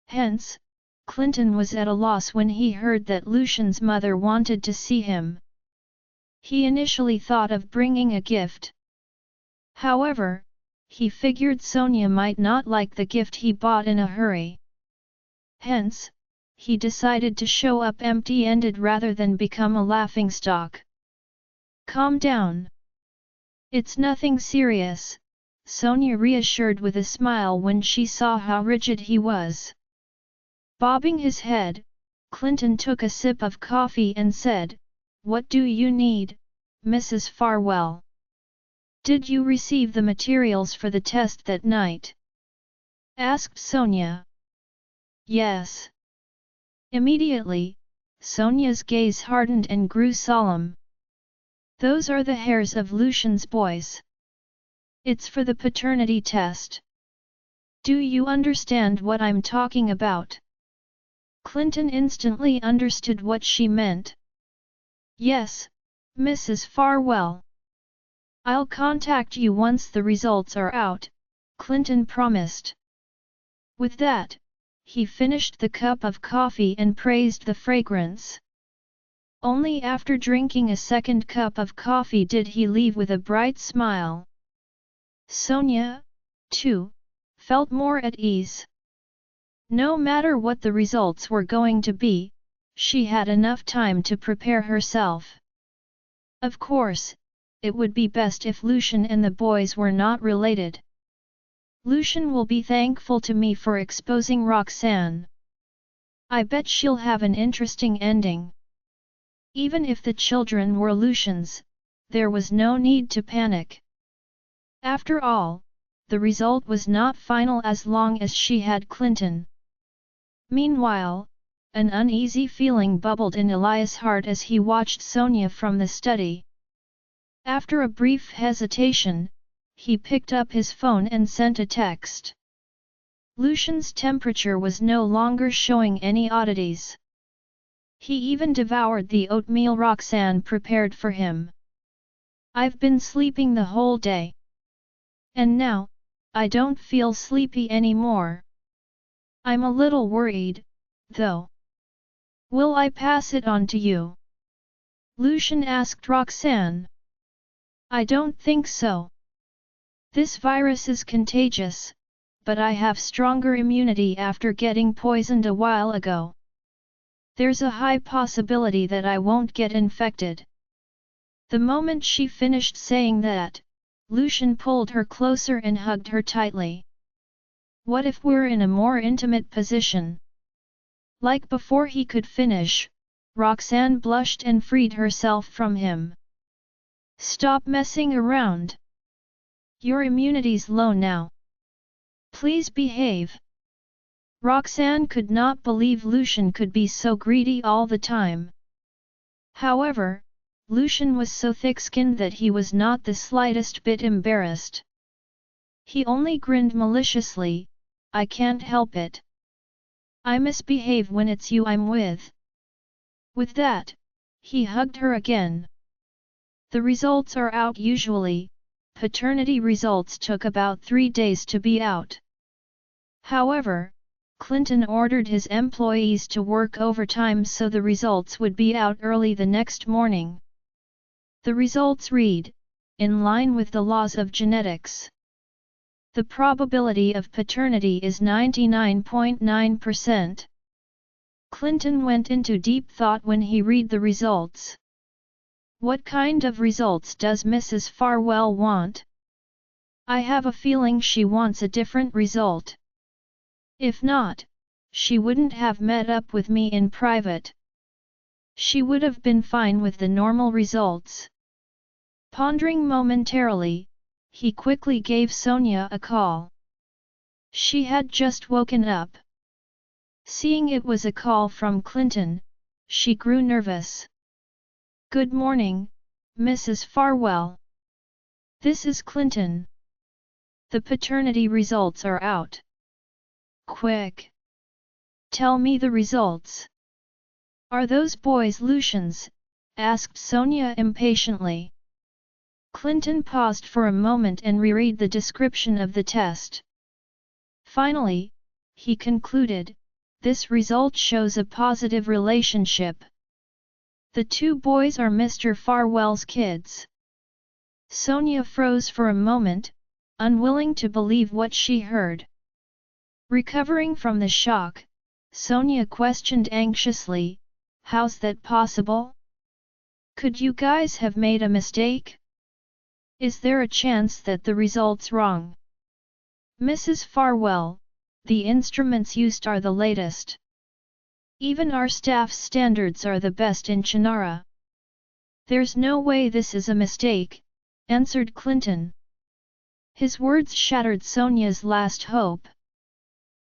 Hence, Clinton was at a loss when he heard that Lucian's mother wanted to see him. He initially thought of bringing a gift. However, he figured Sonia might not like the gift he bought in a hurry. Hence, he decided to show up empty-handed rather than become a laughingstock. "Calm down. It's nothing serious," Sonia reassured with a smile when she saw how rigid he was. Bobbing his head, Clinton took a sip of coffee and said, "What do you need, Mrs. Farwell? Did you receive the materials for the test that night?" asked Sonia. "Yes." Immediately, Sonia's gaze hardened and grew solemn. "Those are the hairs of Lucian's boys. It's for the paternity test. Do you understand what I'm talking about?" Clinton instantly understood what she meant. "Yes, Mrs. Farwell. I'll contact you once the results are out," Clinton promised. With that, he finished the cup of coffee and praised the fragrance. Only after drinking a second cup of coffee did he leave with a bright smile. Sonia, too, felt more at ease. No matter what the results were going to be, she had enough time to prepare herself. Of course, it would be best if Lucian and the boys were not related. "Lucian will be thankful to me for exposing Roxanne. I bet she'll have an interesting ending." Even if the children were Lucian's, there was no need to panic. After all, the result was not final as long as she had Clinton. Meanwhile, an uneasy feeling bubbled in Elias' heart as he watched Sonia from the study. After a brief hesitation, he picked up his phone and sent a text. Lucian's temperature was no longer showing any oddities. He even devoured the oatmeal Roxanne prepared for him. "I've been sleeping the whole day. And now, I don't feel sleepy anymore. I'm a little worried, though. Will I pass it on to you?" Lucian asked Roxanne. "I don't think so. This virus is contagious, but I have stronger immunity after getting poisoned a while ago. There's a high possibility that I won't get infected." The moment she finished saying that, Lucian pulled her closer and hugged her tightly. "What if we're in a more intimate position?" Like before he could finish, Roxanne blushed and freed herself from him. "Stop messing around. Your immunity's low now. Please behave." Roxanne could not believe Lucian could be so greedy all the time. However, Lucian was so thick-skinned that he was not the slightest bit embarrassed. He only grinned maliciously, "I can't help it. I misbehave when it's you I'm with." With that, he hugged her again. The results are out usually. Paternity results took about 3 days to be out. However, Clinton ordered his employees to work overtime so the results would be out early the next morning. The results read, in line with the laws of genetics. The probability of paternity is 99.9%. Clinton went into deep thought when he read the results. What kind of results does Mrs. Farwell want? I have a feeling she wants a different result. If not, she wouldn't have met up with me in private. She would have been fine with the normal results. Pondering momentarily, he quickly gave Sonia a call. She had just woken up. Seeing it was a call from Clinton, she grew nervous. Good morning, Mrs. Farwell. This is Clinton. The paternity results are out. Quick! Tell me the results. Are those boys Lucian's? Asked Sonia impatiently. Clinton paused for a moment and reread the description of the test. Finally, he concluded, this result shows a positive relationship. The two boys are Mr. Farwell's kids. Sonia froze for a moment, unwilling to believe what she heard. Recovering from the shock, Sonia questioned anxiously, how's that possible? Could you guys have made a mistake? Is there a chance that the result's wrong? Mrs. Farwell, the instruments used are the latest. Even our staff's standards are the best in Chinara. There's no way this is a mistake, answered Clinton. His words shattered Sonia's last hope.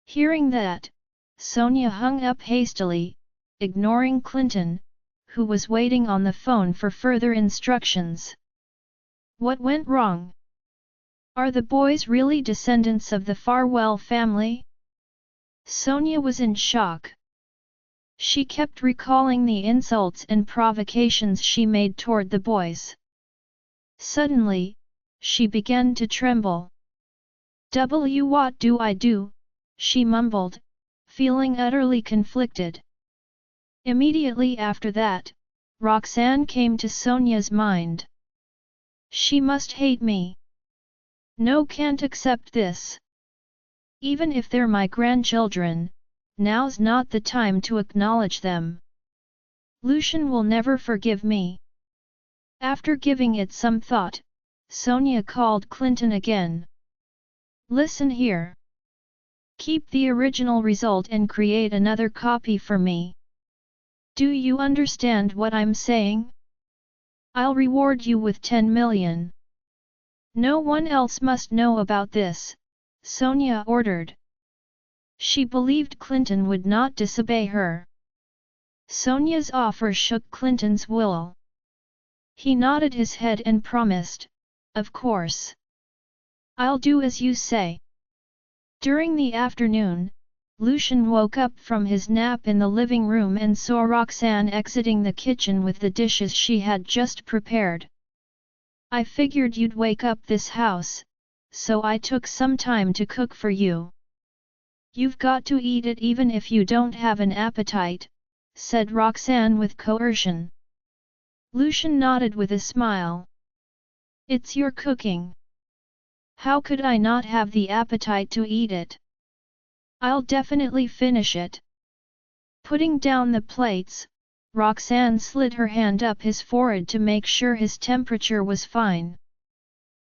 Hearing that, Sonia hung up hastily, ignoring Clinton, who was waiting on the phone for further instructions. What went wrong? Are the boys really descendants of the Farwell family? Sonia was in shock. She kept recalling the insults and provocations she made toward the boys. Suddenly, she began to tremble. What do I do? She mumbled, feeling utterly conflicted. Immediately after that, Roxanne came to Sonia's mind. She must hate me. No, can't accept this. Even if they're my grandchildren, now's not the time to acknowledge them. Lucian will never forgive me. After giving it some thought, Sonia called Clinton again. Listen here. Keep the original result and create another copy for me. Do you understand what I'm saying? I'll reward you with 10 million. No one else must know about this, Sonia ordered. She believed Clinton would not disobey her. Sonia's offer shook Clinton's will. He nodded his head and promised, of course. I'll do as you say. During the afternoon, Lucian woke up from his nap in the living room and saw Roxanne exiting the kitchen with the dishes she had just prepared. I figured you'd wake up this house, so I took some time to cook for you. You've got to eat it even if you don't have an appetite, said Roxanne with coercion. Lucian nodded with a smile. It's your cooking. How could I not have the appetite to eat it? I'll definitely finish it. Putting down the plates, Roxanne slid her hand up his forehead to make sure his temperature was fine.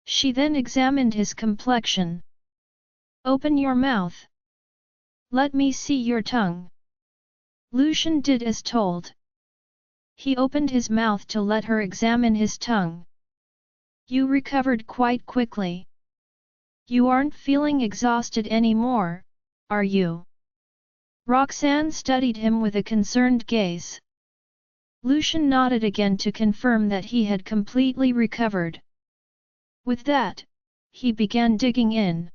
She then examined his complexion. Open your mouth. Let me see your tongue. Lucian did as told. He opened his mouth to let her examine his tongue. You recovered quite quickly. You aren't feeling exhausted anymore, are you? Roxanne studied him with a concerned gaze. Lucian nodded again to confirm that he had completely recovered. With that, he began digging in.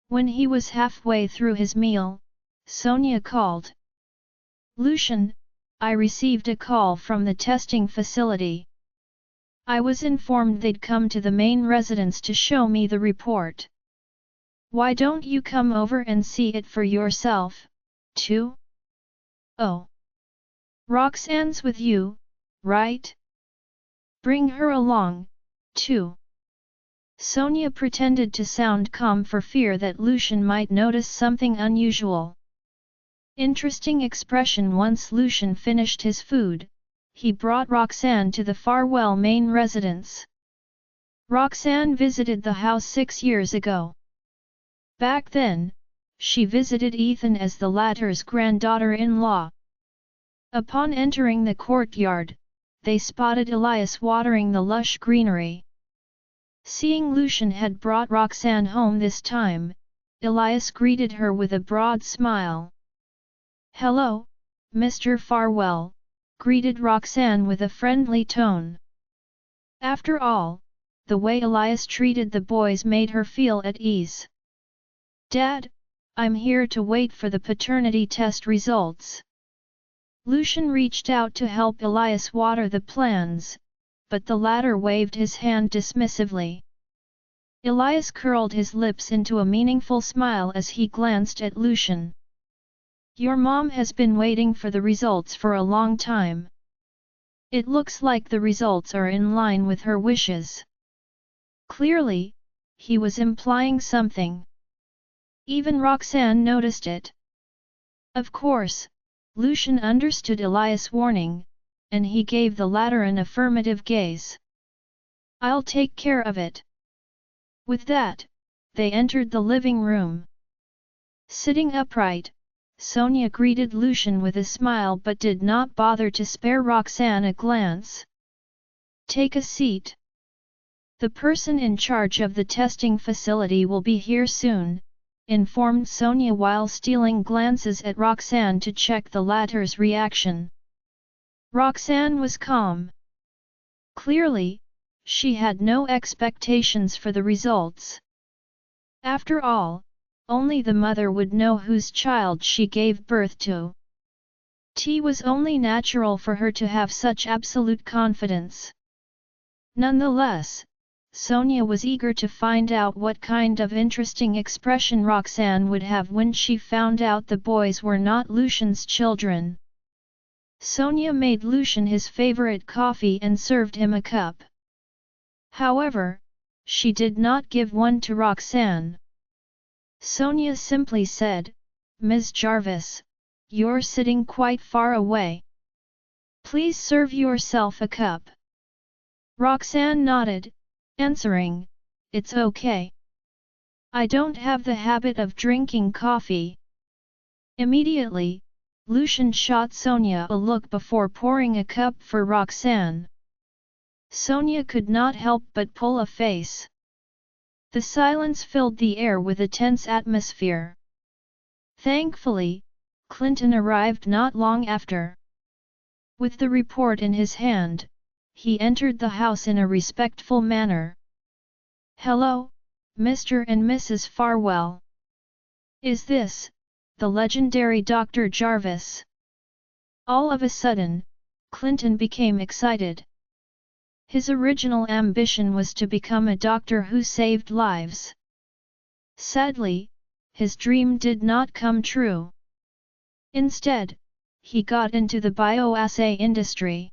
When he was halfway through his meal, Sonia called. Lucian, I received a call from the testing facility. I was informed they'd come to the main residence to show me the report. Why don't you come over and see it for yourself, too? Oh. Roxanne's with you, right? Bring her along, 2. Sonia pretended to sound calm for fear that Lucian might notice something unusual. Interesting expression. Once Lucian finished his food, he brought Roxanne to the Farwell main residence. Roxanne visited the house 6 years ago. Back then, she visited Ethan as the latter's granddaughter-in-law. Upon entering the courtyard, they spotted Elias watering the lush greenery. Seeing Lucian had brought Roxanne home this time, Elias greeted her with a broad smile. "Hello, Mr. Farwell," greeted Roxanne with a friendly tone. After all, the way Elias treated the boys made her feel at ease. "Dad, I'm here to wait for the paternity test results." Lucian reached out to help Elias water the plants, but the latter waved his hand dismissively. Elias curled his lips into a meaningful smile as he glanced at Lucian. "Your mom has been waiting for the results for a long time. It looks like the results are in line with her wishes." Clearly, he was implying something. Even Roxanne noticed it. Of course, Lucian understood Elias' warning, and he gave the latter an affirmative gaze. "I'll take care of it." With that, they entered the living room. Sitting upright, Sonia greeted Lucian with a smile but did not bother to spare Roxanne a glance. "Take a seat. The person in charge of the testing facility will be here soon," informed Sonia while stealing glances at Roxanne to check the latter's reaction. Roxanne was calm. Clearly, she had no expectations for the results. After all, only the mother would know whose child she gave birth to. It was only natural for her to have such absolute confidence. Nonetheless, Sonia was eager to find out what kind of interesting expression Roxanne would have when she found out the boys were not Lucian's children. Sonia made Lucian his favorite coffee and served him a cup. However, she did not give one to Roxanne. Sonia simply said, "Ms. Jarvis, you're sitting quite far away. Please serve yourself a cup." Roxanne nodded, answering, "It's okay. I don't have the habit of drinking coffee." Immediately, Lucian shot Sonia a look before pouring a cup for Roxanne. Sonia could not help but pull a face. The silence filled the air with a tense atmosphere. Thankfully, Clinton arrived not long after. With the report in his hand, he entered the house in a respectful manner. "Hello, Mr. and Mrs. Farwell. Is this the legendary Dr. Jarvis?" All of a sudden, Clinton became excited. His original ambition was to become a doctor who saved lives. Sadly, his dream did not come true. Instead, he got into the bioassay industry.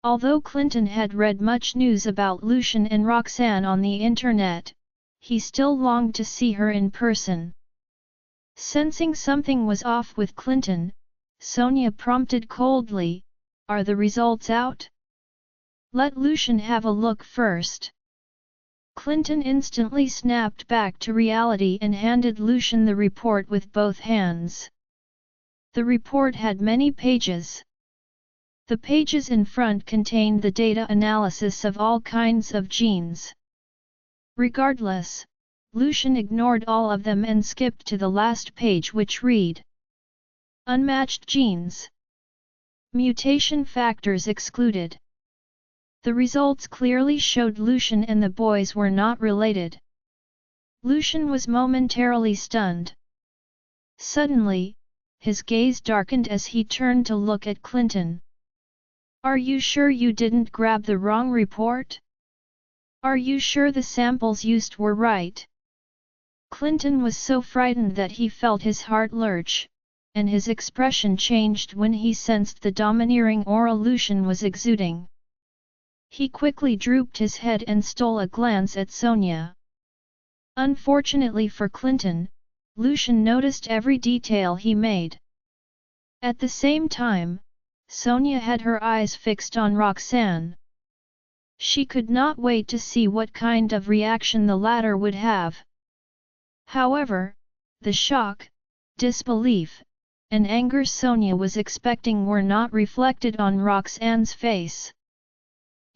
Although Clinton had read much news about Lucian and Roxanne on the internet, he still longed to see her in person. Sensing something was off with Clinton, Sonia prompted coldly, "Are the results out? Let Lucian have a look first." Clinton instantly snapped back to reality and handed Lucian the report with both hands. The report had many pages. The pages in front contained the data analysis of all kinds of genes. Regardless, Lucian ignored all of them and skipped to the last page, which read, "Unmatched genes. Mutation factors excluded." The results clearly showed Lucian and the boys were not related. Lucian was momentarily stunned. Suddenly, his gaze darkened as he turned to look at Clinton. "Are you sure you didn't grab the wrong report? Are you sure the samples used were right?" Clinton was so frightened that he felt his heart lurch, and his expression changed when he sensed the domineering aura Lucian was exuding. He quickly drooped his head and stole a glance at Sonia. Unfortunately for Clinton, Lucian noticed every detail he made. At the same time, Sonia had her eyes fixed on Roxanne. She could not wait to see what kind of reaction the latter would have. However, the shock, disbelief, and anger Sonia was expecting were not reflected on Roxanne's face.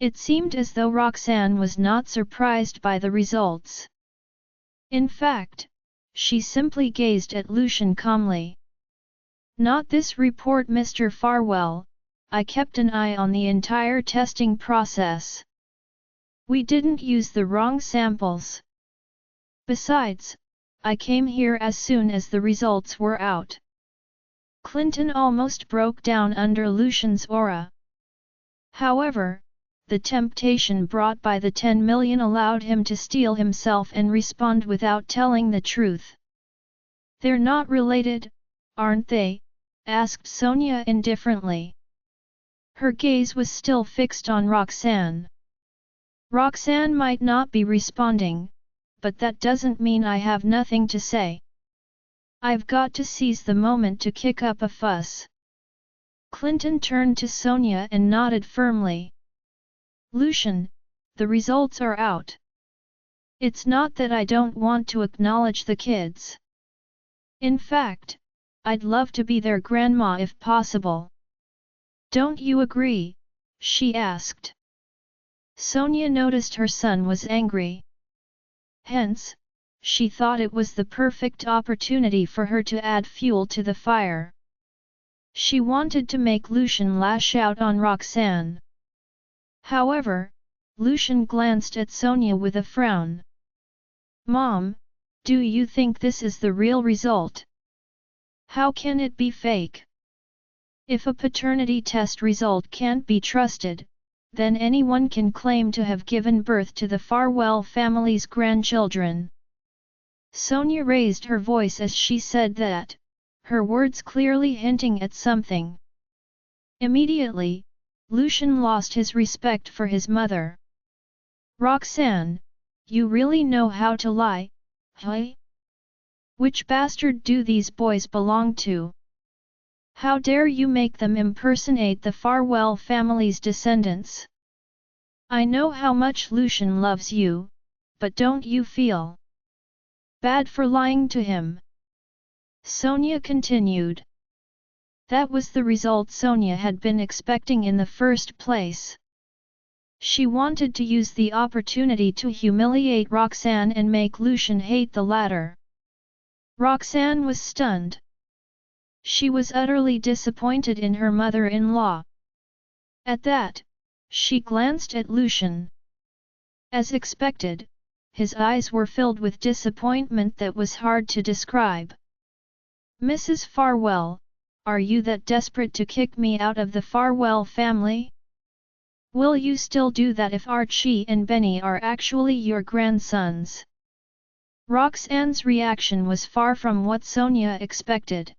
It seemed as though Roxanne was not surprised by the results. In fact, she simply gazed at Lucian calmly. "Not this report, Mr. Farwell. I kept an eye on the entire testing process. We didn't use the wrong samples. Besides, I came here as soon as the results were out." Clinton almost broke down under Lucian's aura. However, the temptation brought by the 10 million allowed him to steel himself and respond without telling the truth. "They're not related, aren't they?" asked Sonia indifferently. Her gaze was still fixed on Roxanne. "Roxanne might not be responding, but that doesn't mean I have nothing to say. I've got to seize the moment to kick up a fuss." Clinton turned to Sonia and nodded firmly. "Lucian, the results are out. It's not that I don't want to acknowledge the kids. In fact, I'd love to be their grandma if possible." "Don't you agree?" she asked. Sonia noticed her son was angry. Hence, she thought it was the perfect opportunity for her to add fuel to the fire. She wanted to make Lucian lash out on Roxanne. However, Lucian glanced at Sonia with a frown. "Mom, do you think this is the real result? How can it be fake? If a paternity test result can't be trusted, then anyone can claim to have given birth to the Farwell family's grandchildren." Sonia raised her voice as she said that, her words clearly hinting at something. Immediately, Lucian lost his respect for his mother. "Roxanne, you really know how to lie, huh? Which bastard do these boys belong to? How dare you make them impersonate the Farwell family's descendants? I know how much Lucian loves you, but don't you feel bad for lying to him?" Sonia continued. That was the result Sonia had been expecting in the first place. She wanted to use the opportunity to humiliate Roxanne and make Lucian hate the latter. Roxanne was stunned. She was utterly disappointed in her mother-in-law. At that, she glanced at Lucian. As expected, his eyes were filled with disappointment that was hard to describe. "Mrs. Farwell, are you that desperate to kick me out of the Farwell family? Will you still do that if Archie and Benny are actually your grandsons?" Roxanne's reaction was far from what Sonia expected.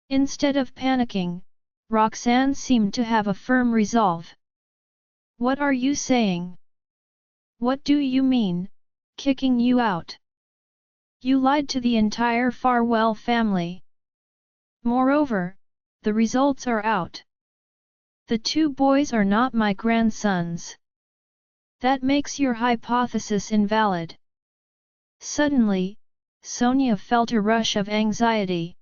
Instead of panicking, Roxanne seemed to have a firm resolve. "What are you saying? What do you mean, kicking you out? You lied to the entire Farwell family. Moreover, the results are out. The two boys are not my grandsons. That makes your hypothesis invalid." Suddenly, Sonia felt a rush of anxiety.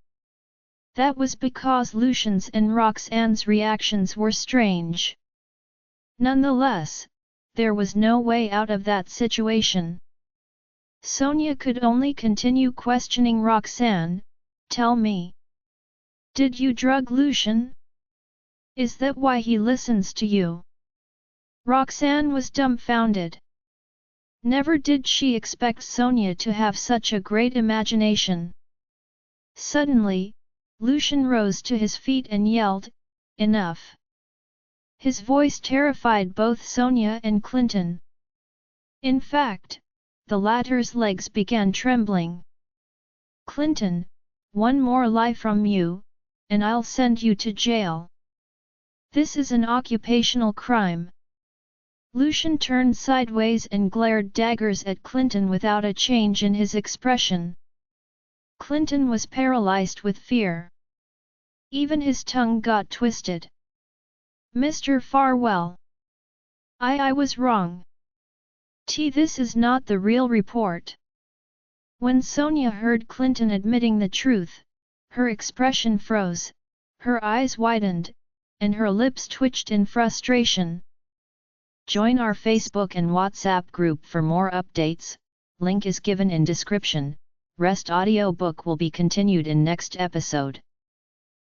That was because Lucian's and Roxanne's reactions were strange. Nonetheless, there was no way out of that situation. Sonia could only continue questioning Roxanne. "Tell me. Did you drug Lucian? Is that why he listens to you?" Roxanne was dumbfounded. Never did she expect Sonia to have such a great imagination. Suddenly, Lucian rose to his feet and yelled, "Enough!" His voice terrified both Sonia and Clinton. In fact, the latter's legs began trembling. "Clinton, one more lie from you, and I'll send you to jail. This is an occupational crime." Lucian turned sideways and glared daggers at Clinton without a change in his expression. Clinton was paralyzed with fear. Even his tongue got twisted. Mr. Farwell. I was wrong. This is not the real report. When Sonia heard Clinton admitting the truth, her expression froze, her eyes widened, and her lips twitched in frustration. Join our Facebook and WhatsApp group for more updates, link is given in description. Rest audiobook will be continued in next episode.